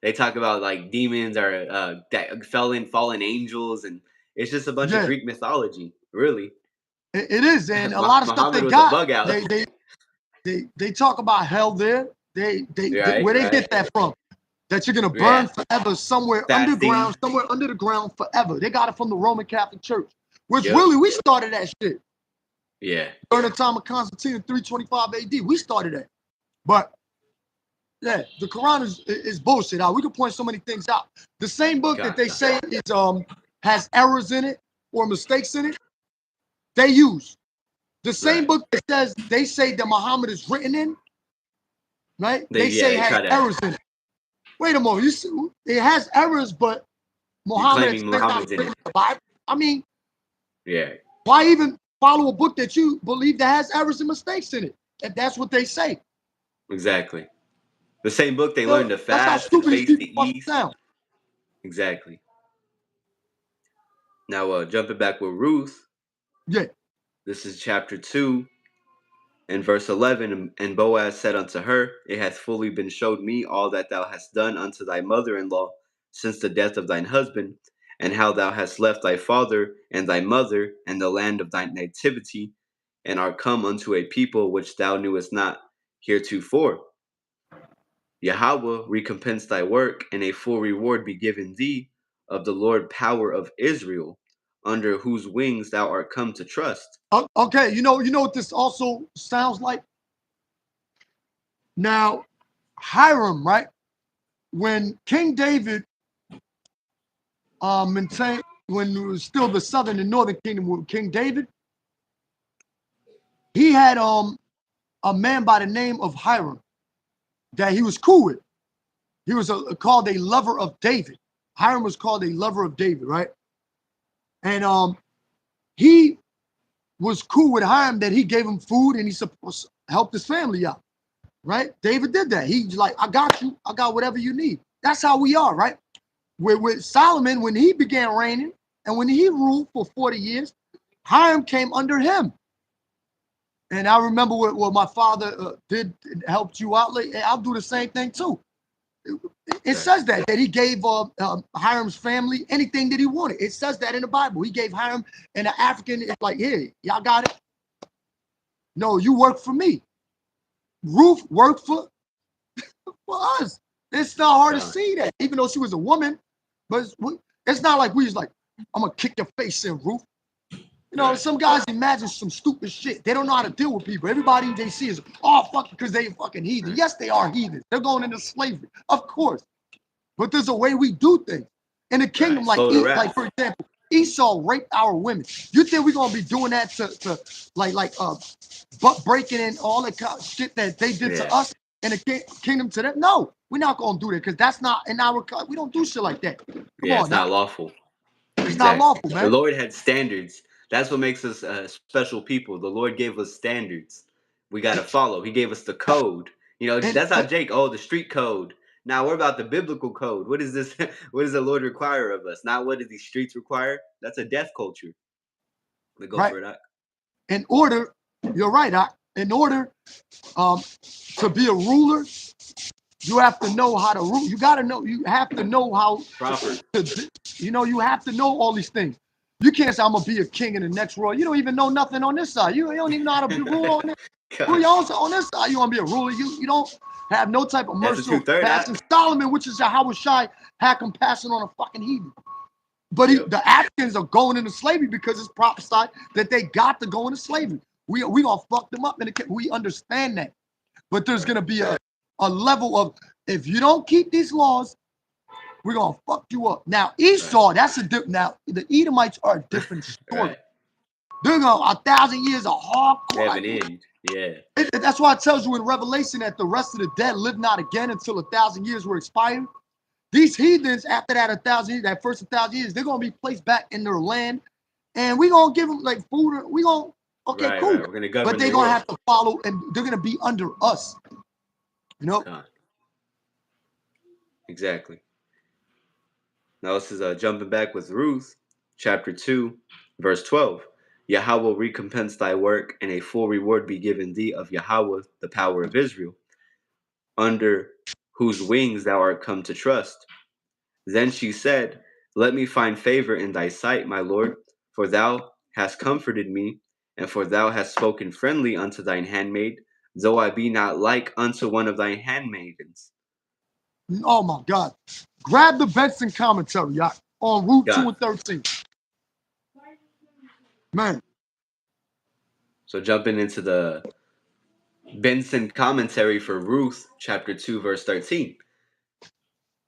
They talk about like demons or fallen angels, and it's just a bunch of Greek mythology, really. It is, and a lot of stuff they got. They talk about hell there. Where they get that from? That you're gonna burn forever somewhere underground, somewhere under the ground forever. They got it from the Roman Catholic Church, which really we started that shit. Yeah. During the time of Constantine in 325 AD, we started that. But yeah, the Quran is bullshit. We can point so many things out. The same book that they say is has errors in it or mistakes in it, they use. The same book that says they say that Muhammad is written in, right? They say it has errors in it. Wait a moment, it has errors, but Muhammad's not written in the Bible. I mean, why even follow a book that you believe that has errors and mistakes in it? And that's what they say. Exactly. The same book they learned to fast and face the east. Exactly. Now, jumping back with Ruth. Yeah. This is chapter 2, In verse 11, and Boaz said unto her, It hath fully been showed me all that thou hast done unto thy mother-in-law since the death of thine husband, and how thou hast left thy father and thy mother and the land of thy nativity, and art come unto a people which thou knewest not heretofore. Yahawah recompense thy work, and a full reward be given thee of the Lord power of Israel, under whose wings thou art come to trust. Okay, you know what this also sounds like? Now, Hiram, right? When King David maintained, when it was still the southern and northern kingdom with King David, he had a man by the name of Hiram that he was cool with. He was called a lover of David. Hiram was called a lover of David, right? And he was cool with Hiram that he gave him food and he helped his family out, right? David did that. He's like, I got you. I got whatever you need. That's how we are, right? With Solomon, when he began reigning and when he ruled for 40 years, Hiram came under him. And I remember what my father did, helped you out. Like, I'll do the same thing too. It says that he gave Hiram's family anything that he wanted. It says that in the Bible. He gave Hiram and the African, it's like, here, y'all got it. No, you work for me. Ruth worked for us. It's not hard to see that, even though she was a woman. But it's not like we was like, I'm gonna kick your face in, Ruth. You know, some guys imagine some stupid shit. They don't know how to deal with people. Everybody they see is, oh, fuck, because they fucking heathen. Yes, they are heathens. They're going into slavery, of course. But there's a way we do things. In the kingdom, like for example, Esau raped our women. You think we're gonna be doing that to butt breaking and all that kind of shit that they did to us in the kingdom to them? No, we're not gonna do that because that's not in our. We don't do shit like that. Come on, it's not lawful. It's not lawful, man. The Lord had standards. That's what makes us special people. The Lord gave us standards. We got to follow. He gave us the code. You know, that's how Jake, the street code. Now we're about the biblical code. What is this? What does the Lord require of us? Not what do these streets require? That's a death culture. We go for it. In order, you're right. In order to be a ruler, you have to know how to rule. You got to know. You have to know how proper. You have to know all these things. You can't say I'm gonna be a king in the next world. You don't even know nothing on this side. You don't even know how to be rule on this. On this side, you want to be a ruler. You don't have no type of mercy or compassion. Solomon, which is Yahawashi, had compassion on a fucking heathen. But the Africans are going into slavery because it's prophesied that they got to go into slavery. We gonna fuck them up, and we understand that. But there's gonna be a level of, if you don't keep these laws, we're gonna fuck you up. Now Esau, that's a different. Now the Edomites are a different story. They're gonna 1,000 years of hardcore. That's why it tells you in Revelation that the rest of the dead live not again until 1,000 years were expired. These heathens, after that 1,000 years, that first 1,000 years, they're gonna be placed back in their land, and we gonna give them like food. We gonna cool. We're gonna govern, but they're gonna have to follow, and they're gonna be under us. You know. Exactly. Now this is jumping back with Ruth, chapter 2, verse 12. Yahawah will recompense thy work, and a full reward be given thee of Yahawah, the power of Israel, under whose wings thou art come to trust. Then she said, Let me find favor in thy sight, my Lord, for thou hast comforted me, and for thou hast spoken friendly unto thine handmaid, though I be not like unto one of thine handmaidens. Oh my God. Grab the Benson commentary on Ruth 2 and 13. Man. So jumping into the Benson commentary for Ruth, chapter 2, verse 13.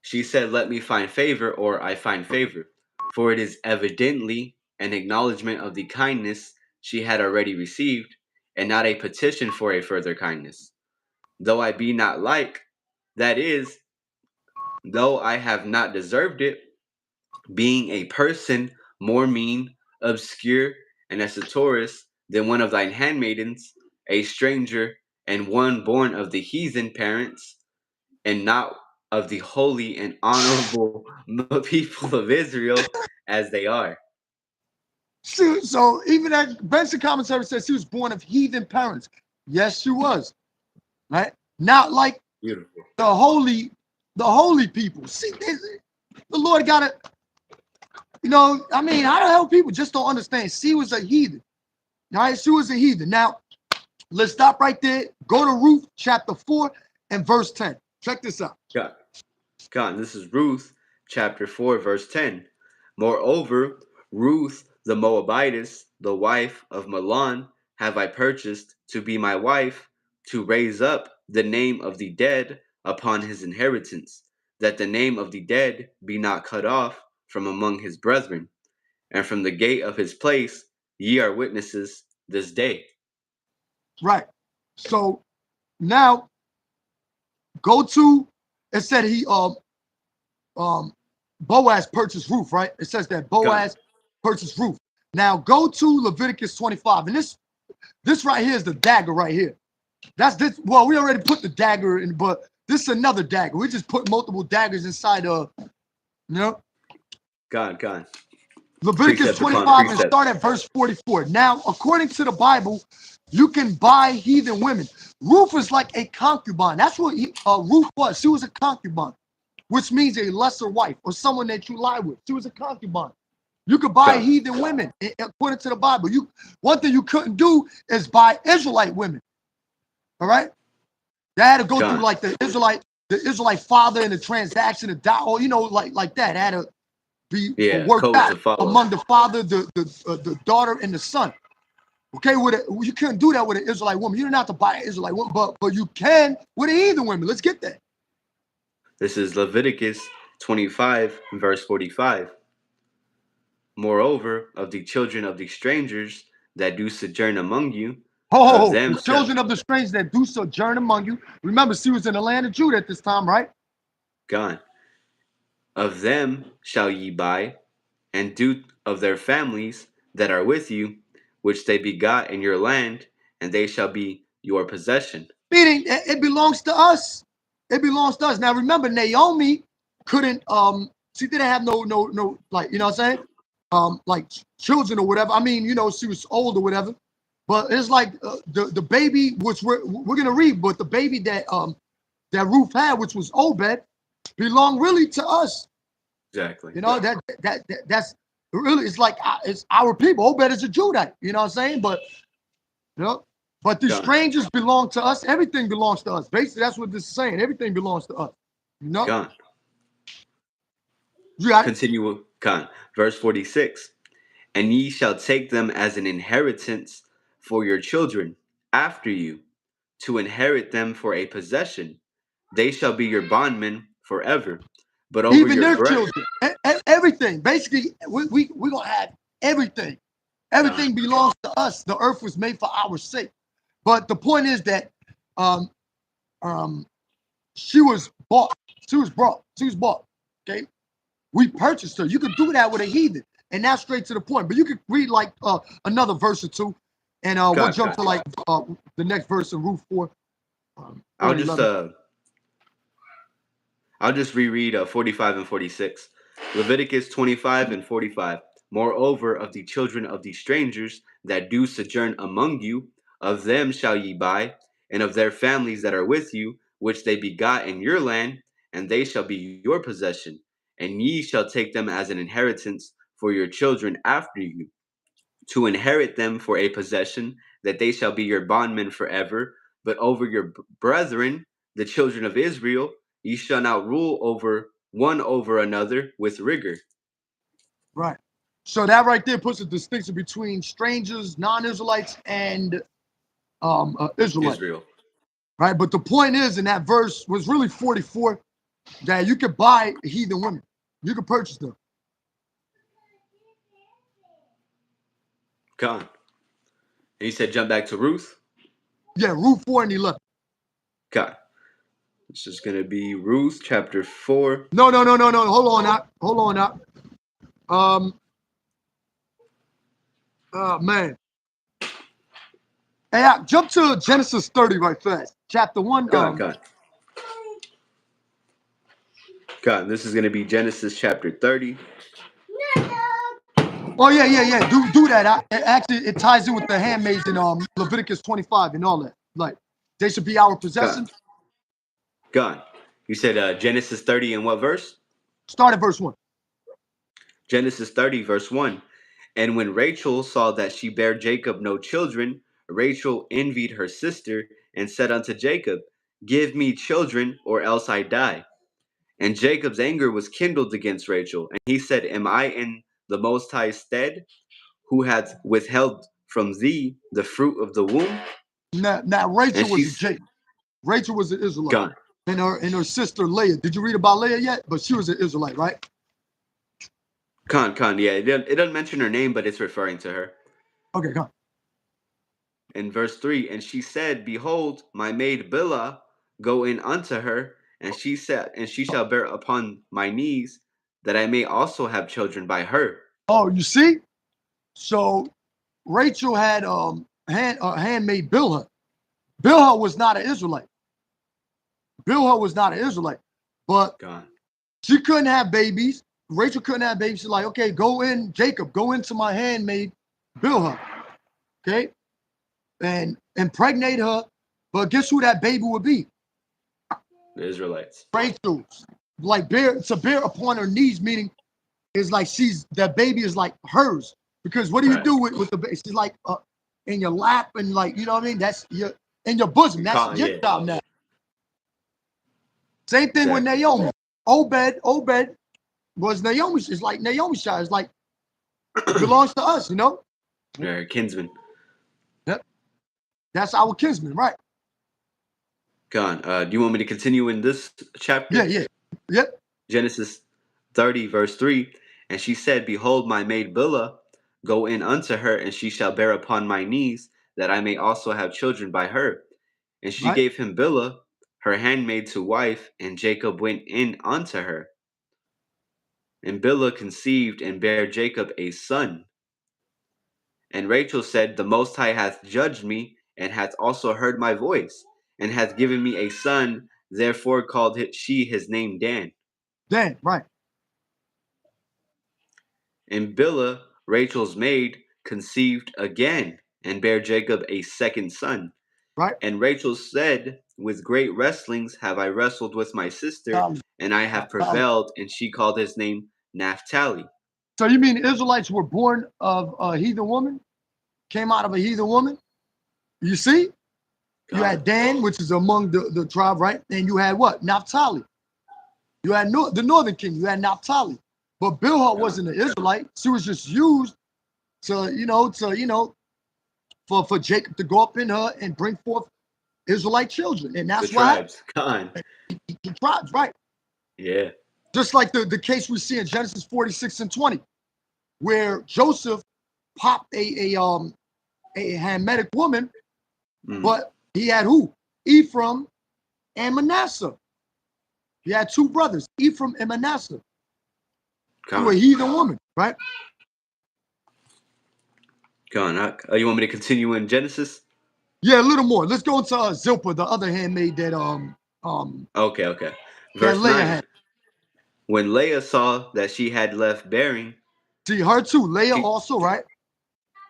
She said, Let me find favor, or I find favor, for it is evidently an acknowledgement of the kindness she had already received, and not a petition for a further kindness. Though I be not like, that is, though I have not deserved it, being a person more mean, obscure, and esoterious than one of thine handmaidens, a stranger, and one born of the heathen parents, and not of the holy and honorable people of Israel as they are. So even that Benson commentary says she was born of heathen parents. Yes, she was. Right? Not like Beautiful. the holy people. See, the Lord got to, I mean, how the hell people just don't understand? She was a heathen. All right, she was a heathen. Now, let's stop right there. Go to Ruth chapter 4 and verse 10. Check this out. God, this is Ruth chapter 4, verse 10. Moreover, Ruth the Moabitess, the wife of Mahlon, have I purchased to be my wife, to raise up the name of the dead upon his inheritance, that the name of the dead be not cut off from among his brethren. And from the gate of his place ye are witnesses this day. Right. So now go to, it said Boaz purchased Ruth, right? It says that Boaz purchased Ruth. Now go to Leviticus 25. And this right here is the dagger right here. That's this. Well, we already put the dagger in, but this is another dagger. We just put multiple daggers inside of, God. Leviticus 25 and start at verse 44. Now, according to the Bible, you can buy heathen women. Ruth is like a concubine. That's what Ruth was. She was a concubine, which means a lesser wife or someone that you lie with. She was a concubine. You could buy heathen women according to the Bible. One thing you couldn't do is buy Israelite women. All right, they had to go through like the Israelite father in the transaction, like that. It had to be worked out among the father, the daughter, and the son. Okay, you couldn't do that with an Israelite woman. You don't have to buy an Israelite woman, but you can with a heathen woman. Let's get that. This is Leviticus 25, verse 45. Moreover, of the children of the strangers that do sojourn among you, the children of the strangers that do sojourn among you. Remember, she was in the land of Judah at this time, right? God. Of them shall ye buy, and do of their families that are with you, which they begot in your land, and they shall be your possession. Meaning, it belongs to us. It belongs to us. Now, remember, Naomi couldn't. She didn't have no, like, you know what I'm saying? Like children or whatever. I mean, she was old or whatever. But it's like the baby, which we're gonna read, but the baby that Ruth had, which was Obed, belonged really to us. Exactly. That's really, it's like it's our people. Obed is a Judite. You know what I'm saying? But but the strangers belong to us. Everything belongs to us. Basically, that's what this is saying. Everything belongs to us. God. Continue. Verse 46. And ye shall take them as an inheritance for your children after you, to inherit them for a possession. They shall be your bondmen forever. But over even their children, everything. Basically, we're gonna have everything. Everything belongs to us. The earth was made for our sake. But the point is that she was bought. She was bought. Okay, we purchased her. You could do that with a heathen, and that's straight to the point. But you could read like another verse or two, and we'll jump to like the next verse in Ruth 4. I'll just reread 45 and 46. Leviticus 25 and 45. Moreover, of the children of the strangers that do sojourn among you, of them shall ye buy, and of their families that are with you, which they begot in your land, and they shall be your possession. And ye shall take them as an inheritance for your children after you, to inherit them for a possession, that they shall be your bondmen forever. But over your brethren, the children of Israel, ye shall not rule one over another with rigor. Right. So that right there puts a distinction between strangers, non-Israelites, and Israelites. Israel. Right. But the point is, in that verse was really 44, that you could buy heathen women. You could purchase them. Come on. And you said jump back to Ruth? Yeah, Ruth 4 and 11. Okay. This is going to be Ruth chapter 4. No. Hold on now. Man. Hey, jump to Genesis 30 right fast. Chapter 1. God. This is going to be Genesis chapter 30. Oh, yeah. Do that. Actually, it ties in with the handmaids in Leviticus 25 and all that. Like they should be our possession. Gone. You said Genesis 30 and what verse? Start at verse 1. Genesis 30, verse 1. And when Rachel saw that she bare Jacob no children, Rachel envied her sister and said unto Jacob, Give me children, or else I die. And Jacob's anger was kindled against Rachel. And he said, Am I in the Most High's stead, who hath withheld from thee the fruit of the womb? Now Rachel was a Jacob. Rachel was an Israelite. Gone. And her sister Leah. Did you read about Leah yet? But she was an Israelite, right? Con, yeah. It doesn't mention her name, but it's referring to her. Okay, come. In verse 3, and she said, Behold, my maid Bilhah, go in unto her, and she said, and she shall bear upon my knees, that I may also have children by her. Oh, you see? So Rachel had handmaid Bilhah. Bilhah was not an Israelite. Bilhah was not an Israelite, but she couldn't have babies. Rachel couldn't have babies. She's like, okay, go in, Jacob, go into my handmaid Bilhah, okay, and impregnate her. But guess who that baby would be? The Israelites. Rachel, like bear upon her knees, meaning it's like that baby is like hers. Because what do you do with the baby? She's like in your lap and like, you know what I mean? That's in your bosom. That's your job now. Same thing with Naomi. Obed was Naomi's. It's like Naomi's child. It's like it belongs to us, you know? Her kinsman. Yep. That's our kinsman, right? Gone. Do you want me to continue in this chapter? Yeah. Yep. Genesis 30, verse 3. And she said, Behold, my maid Bilhah, go in unto her, and she shall bear upon my knees, that I may also have children by her. And she gave him Bilhah, her handmaid, to wife, and Jacob went in unto her. And Bilhah conceived and bare Jacob a son. And Rachel said, The Most High hath judged me, and hath also heard my voice, and hath given me a son. Therefore called she his name Dan. Dan, right. And Bilhah, Rachel's maid, conceived again, and bare Jacob a second son. Right. And Rachel said, With great wrestlings have I wrestled with my sister, and I have prevailed, and she called his name Naphtali. So you mean the Israelites were born of a heathen woman? Came out of a heathen woman? You see? You had Dan, which is among the tribe, right? And you had what? Naphtali. You had the northern king. You had Naphtali. But Bilhah wasn't an Israelite. She was just used for Jacob to go up in her and bring forth Israelite children. And that's why the tribes, right? Yeah. Just like the case we see in Genesis 46 and 20, where Joseph popped a Hamitic woman, but he had who? Ephraim and Manasseh. He had two brothers, Ephraim and Manasseh, who were heathen woman, right? You want me to continue in Genesis? Yeah, a little more. Let's go into Zilpah, the other handmaid that Okay. Verse 9. When Leah saw that she had left bearing. See, her too. Leah also, right?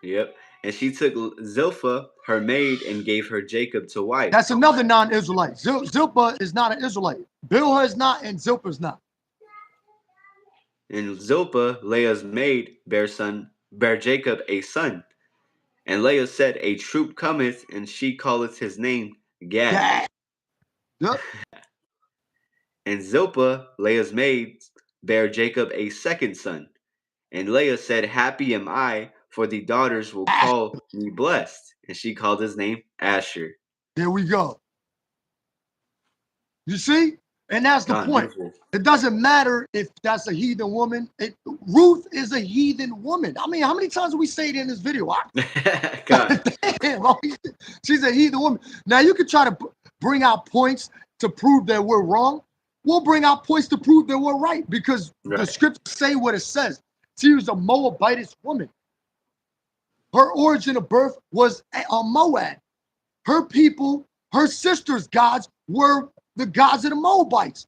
Yep. And she took Zilpah, her maid, and gave her Jacob to wife. That's another non-Israelite. Zilpah is not an Israelite. Bilhah is not, and Zilpah is not. And Zilpah, Leah's maid, bare Jacob a son. And Leah said, A troop cometh, and she calleth his name Gad. Yep. And Zilpah, Leah's maid, bare Jacob a second son. And Leah said, Happy am I, for the daughters will call me blessed. And she called his name Asher. There we go. You see? And that's the point. Beautiful. It doesn't matter if that's a heathen woman. Ruth is a heathen woman. I mean, how many times do we say it in this video? Damn, she's a heathen woman. Now, you can try to bring out points to prove that we're wrong. We'll bring out points to prove that we're right, because the scriptures say what it says. She was a Moabitish woman. Her origin of birth was on Moab. Her people, her sisters' gods were the gods of the Moabites.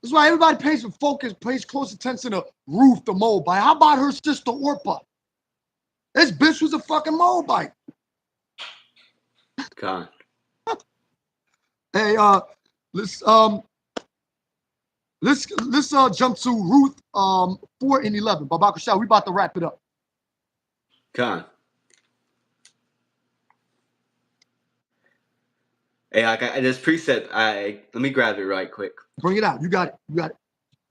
That's why everybody pays close attention to Ruth the Moabite. How about her sister Orpah? This bitch was a fucking Moabite. God. Hey, let's jump to Ruth 4 and 11. BAHASHAM, we about to wrap it up. God. Hey, this precept, let me grab it right quick. Bring it out. You got it. You got it.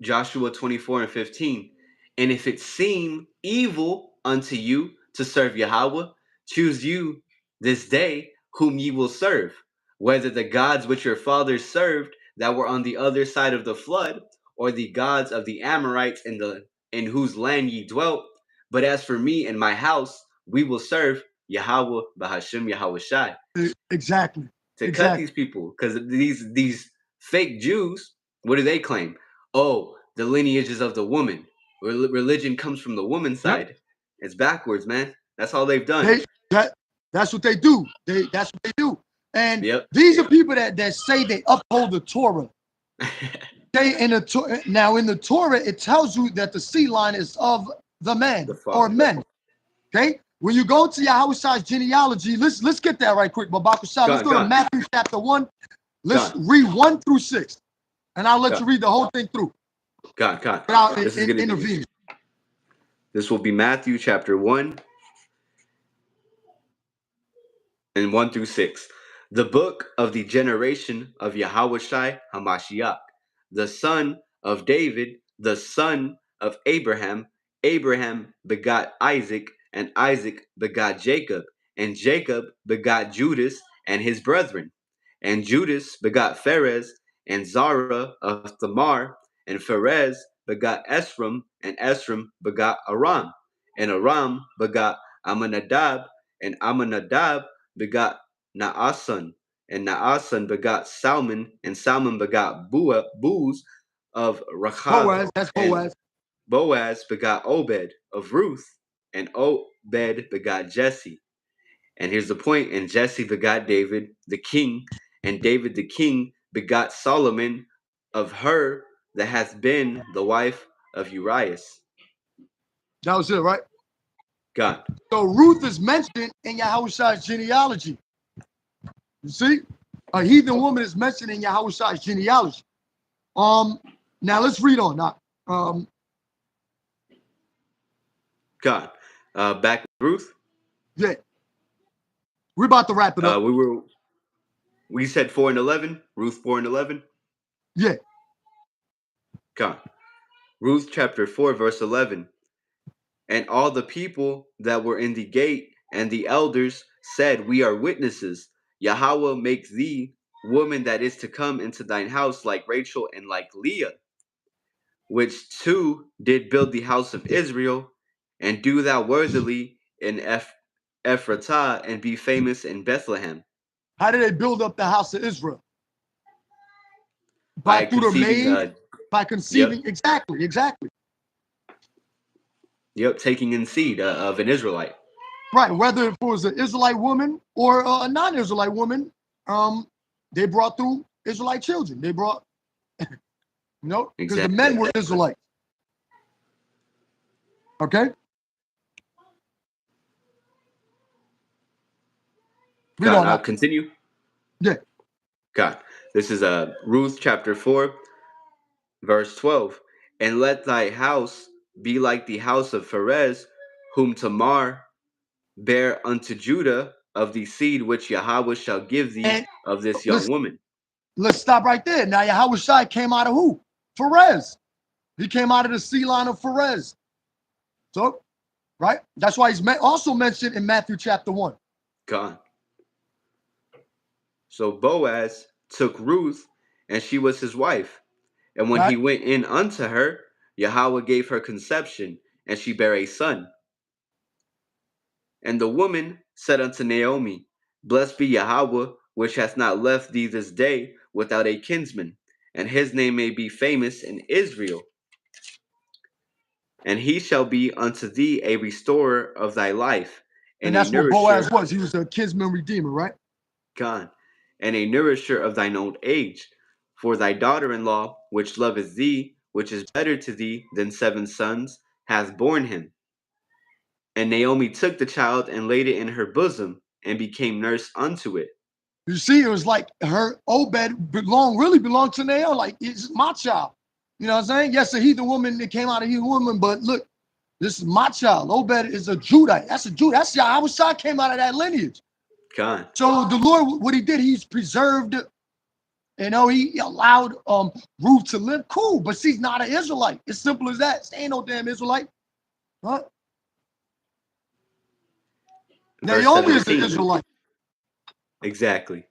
Joshua 24 and 15. And if it seem evil unto you to serve Yahawah, choose you this day whom ye will serve, whether the gods which your fathers served that were on the other side of the flood, or the gods of the Amorites in whose land ye dwelt. But as for me and my house, we will serve Yahawah, BAHASHAM, Yahawashi. Exactly. To cut these people, because these fake Jews, what do they claim? Oh, the lineages of the woman. Religion comes from the woman's side. Yep. It's backwards, man. That's all they've done. That's what they do. That's what they do. And yep. These are people that say they uphold the Torah. Now in the Torah, it tells you that the seed line is of the man or men. Okay? When you go to Yahawah's genealogy, let's get that right quick. BAHASHAM, let's go to Matthew chapter 1. Let's read 1 through 6. And I'll let you read the whole thing through. Without intervening. This will be Matthew chapter 1 and 1 through 6. The book of the generation of Yahawashi HaMashiach, the son of David, the son of Abraham. Abraham begot Isaac, and Isaac begot Jacob, and Jacob begot Judas and his brethren. And Judas begot Pharez, and Zara of Thamar, and Pharez begot Esrom, and Esrom begot Aram, and Aram begot Amminadab, and Amminadab begot Naasan, and Naasan begot Salmon, and Salmon begot Booz of Rawchaa. Boaz, that's Boaz. Boaz begot Obed of Ruth, and Obed begot Jesse. And here's the point, and Jesse begot David the king, and David the king begot Solomon of her that hath been the wife of Uriah. That was it, right? God. So Ruth is mentioned in Yahawah's genealogy. You see? A heathen woman is mentioned in Yahawah's genealogy. Now let's read on. Now, God. Back with Ruth. Yeah. We're about to wrap it up. We said 4 and 11. Ruth 4 and 11. Yeah. God. Ruth chapter 4 verse 11. And all the people that were in the gate and the elders said, we are witnesses. Yahawah make thee woman that is to come into thine house like Rachel and like Leah, which two did build the house of Israel, and do thou worthily in Ephratah, and be famous in Bethlehem. How did they build up the house of Israel? By conceiving. Yep. Exactly. Yep, taking in seed of an Israelite. Right, whether it was an Israelite woman or a non-Israelite woman, they brought through Israelite children. They brought, because the men were Israelites. Okay? God, I'll continue. Yeah. God, this is Ruth chapter 4, verse 12. And let thy house be like the house of Pharez, whom Tamar bare unto Judah, of the seed which Yahawah shall give thee of this young woman. Let's stop right there. Now, Yahawashi came out of who? Pharez. He came out of the seed line of Pharez. So, right? That's why he's also mentioned in Matthew chapter 1. God. So Boaz took Ruth, and she was his wife. And when he went in unto her, Yahawah gave her conception, and she bare a son. And the woman said unto Naomi, Blessed be Yahawah, which hath not left thee this day without a kinsman, and his name may be famous in Israel. And he shall be unto thee a restorer of thy life. And that's what Boaz was. He was a kinsman redeemer, right? God. And a nourisher of thine old age. For thy daughter-in-law, which loveth thee, which is better to thee than 7 sons, hath borne him. And Naomi took the child and laid it in her bosom, and became nurse unto it. You see, it was like her Obed really belonged to Naomi. Like, it's my child. You know what I'm saying? Yes, a heathen woman that came out of a heathen woman, but look, this is my child. Obed is a Judite. That's a Judah. That's Yahawashi came out of that lineage. God. So the Lord, what he did, he's preserved, you know, he allowed Ruth to live. Cool, but she's not an Israelite. It's simple as that. She ain't no damn Israelite. Huh? Verse Naomi is 17. an Israelite. Exactly.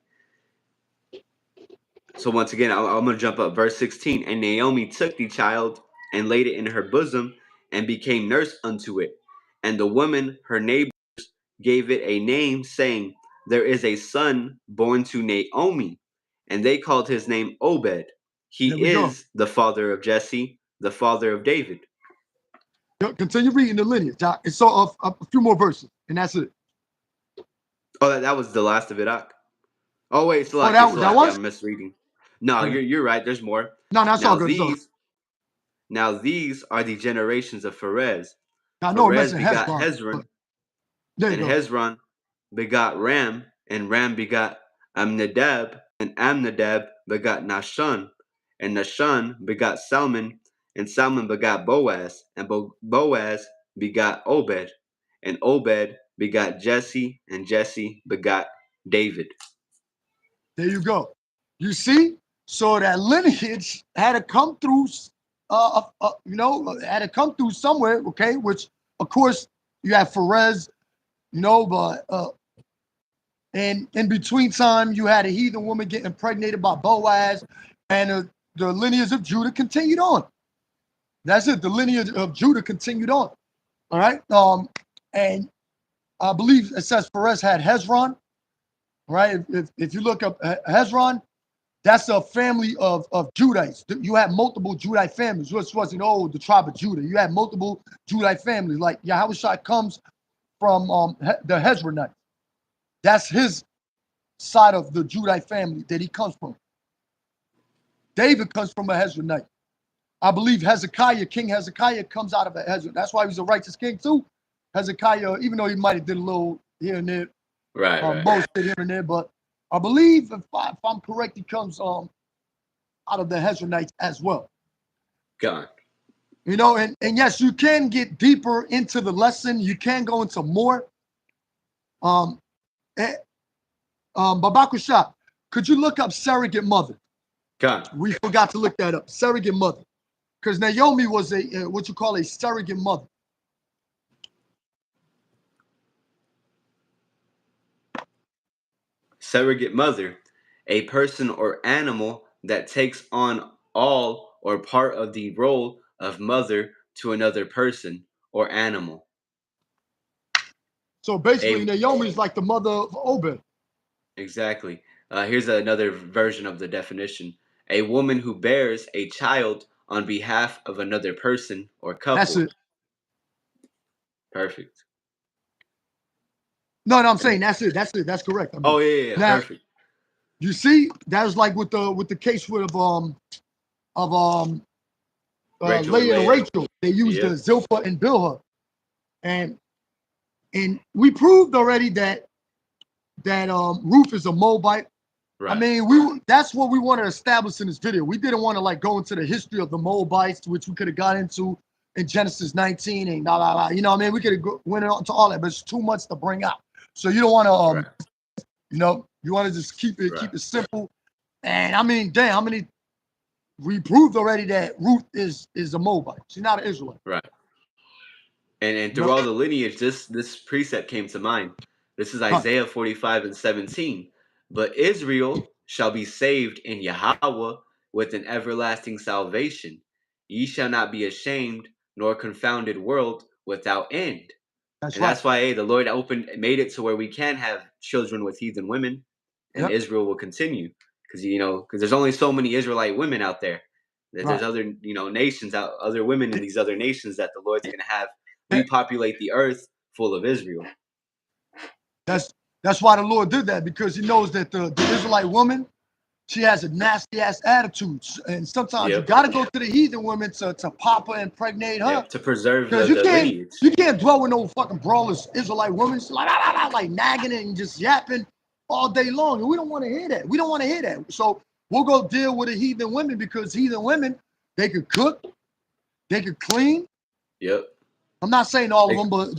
So once again, I'm going to jump up. Verse 16. And Naomi took the child and laid it in her bosom and became nurse unto it. And the woman, her neighbors, gave it a name, saying, there is a son born to Naomi. And they called his name Obed. He is the father of Jesse, the father of David. Continue reading the lineage, Doc. It's so a few more verses, and that's it. Oh, that was the last of it, Doc. Oh wait, still that was? I'm misreading. No, you're right. There's more. No, that's all good. Now these are the generations of Perez. I know Perez begot Hezron, and Hezron begot Ram, and Ram begot Amminadab, and Amminadab begot Nahshon, and Nahshon begot Salmon, and Salmon begot Boaz, and Boaz begot Obed, and Obed begot Jesse, and Jesse begot David. There you go. You see? So that lineage had to come through, you know, had to come through somewhere, okay? Which, of course, you have Perez, you know, but and in between time, you had a heathen woman getting impregnated by Boaz, and the lineage of Judah continued on. That's it. The lineage of Judah continued on. All right. And I believe it says Perez had Hezron. Right. If you look up Hezron, that's a family of Judites. You had multiple Judite families. This wasn't the tribe of Judah. You had multiple Judite families. Like Yahawashi comes from the Hezronites. That's his side of the Judite family that he comes from. David comes from a Hezronite. I believe Hezekiah, King Hezekiah, comes out of a Hezron. That's why he was a righteous king too. Hezekiah, even though he might have did a little here and there, bullshit here and there, but I believe, if I'm correct, he comes out of the Hezronites as well. God. You know, and yes, you can get deeper into the lesson. You can go into more. Babakusha, could you look up surrogate mother? God. We forgot to look that up. Surrogate mother. Because Naomi was a what you call a surrogate mother. Surrogate mother, a person or animal that takes on all or part of the role of mother to another person or animal. So basically, Naomi is like the mother of Obed. Exactly. Here's another version of the definition. A woman who bears a child on behalf of another person or couple. That's it. Perfect. No, I'm saying that's it. That's it. That's correct. I mean, yeah. Now, perfect. You see, that was like with the case with Leah and Rachel. They used the Zilpah and Bilhah, and we proved already that Ruth is a Moabite. Right. I mean, that's what we want to establish in this video. We didn't want to like go into the history of the Moabites, which we could have got into in Genesis 19 and You know what I mean? We could have went into all that, but it's too much to bring out. So you don't want to, you know, you want to just keep it simple. And I mean, damn, how many? We proved already that Ruth is a Moabite. She's not an Israelite. Right. And through all the lineage, this precept came to mind. This is Isaiah 45:17. But Israel shall be saved in Yahawah with an everlasting salvation. Ye shall not be ashamed, nor confounded world without end. That's why the Lord made it to where we can have children with heathen women, and Israel will continue. Because there's only so many Israelite women out there. There's other nations other women in these other nations that the Lord's gonna have repopulate the earth full of Israel. That's why the Lord did that, because he knows that the Israelite woman, she has a nasty ass attitude, and sometimes you gotta go to the heathen women to pop her and impregnate her to preserve the lineage. You can't dwell with no fucking brawlers Israelite women. She's like nagging and just yapping all day long. And we don't want to hear that. We don't want to hear that. So we'll go deal with the heathen women, because heathen women, they could cook, they could clean. Yep. I'm not saying all of them, but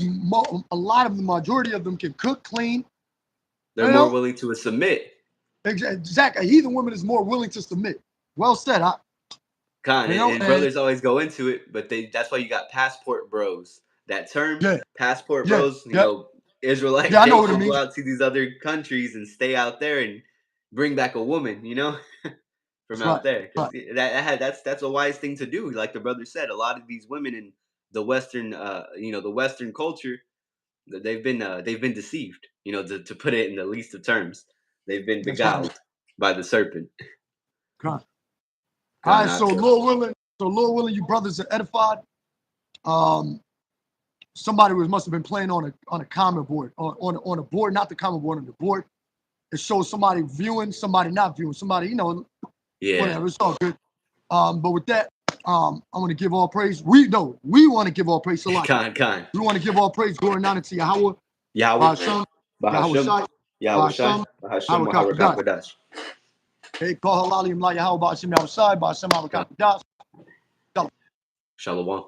a lot of the majority of them can cook, clean. They're more willing to submit. Exactly. A heathen woman is more willing to submit. Well said. And brothers always go into it, but that's why you got passport bros. That term, passport bros, you know, Israelite, they can go out to these other countries and stay out there and bring back a woman, you know, from out there. That's a wise thing to do. Like the brother said, a lot of these women in the Western, you know, the Western culture, they've been deceived, you know, to put it in the least of terms. They've been beguiled by the serpent. All right, so Lord willing, you brothers are edified. Somebody must have been playing on a comment board, on a board, not the comment board, on the board. It shows somebody viewing, somebody not viewing, somebody, you know, whatever. It's all good. But with that, I want to give all praise. We want to give all praise to Allah. We want to give all praise, glory, and honor to Yahawah, BAHASHAM, BAHASHAM, Qadash. Hey, call HALALYAM, Yahawah, BAHASHAM, Yahawashi, BAHASHAM, Qadash. SHALAWAM.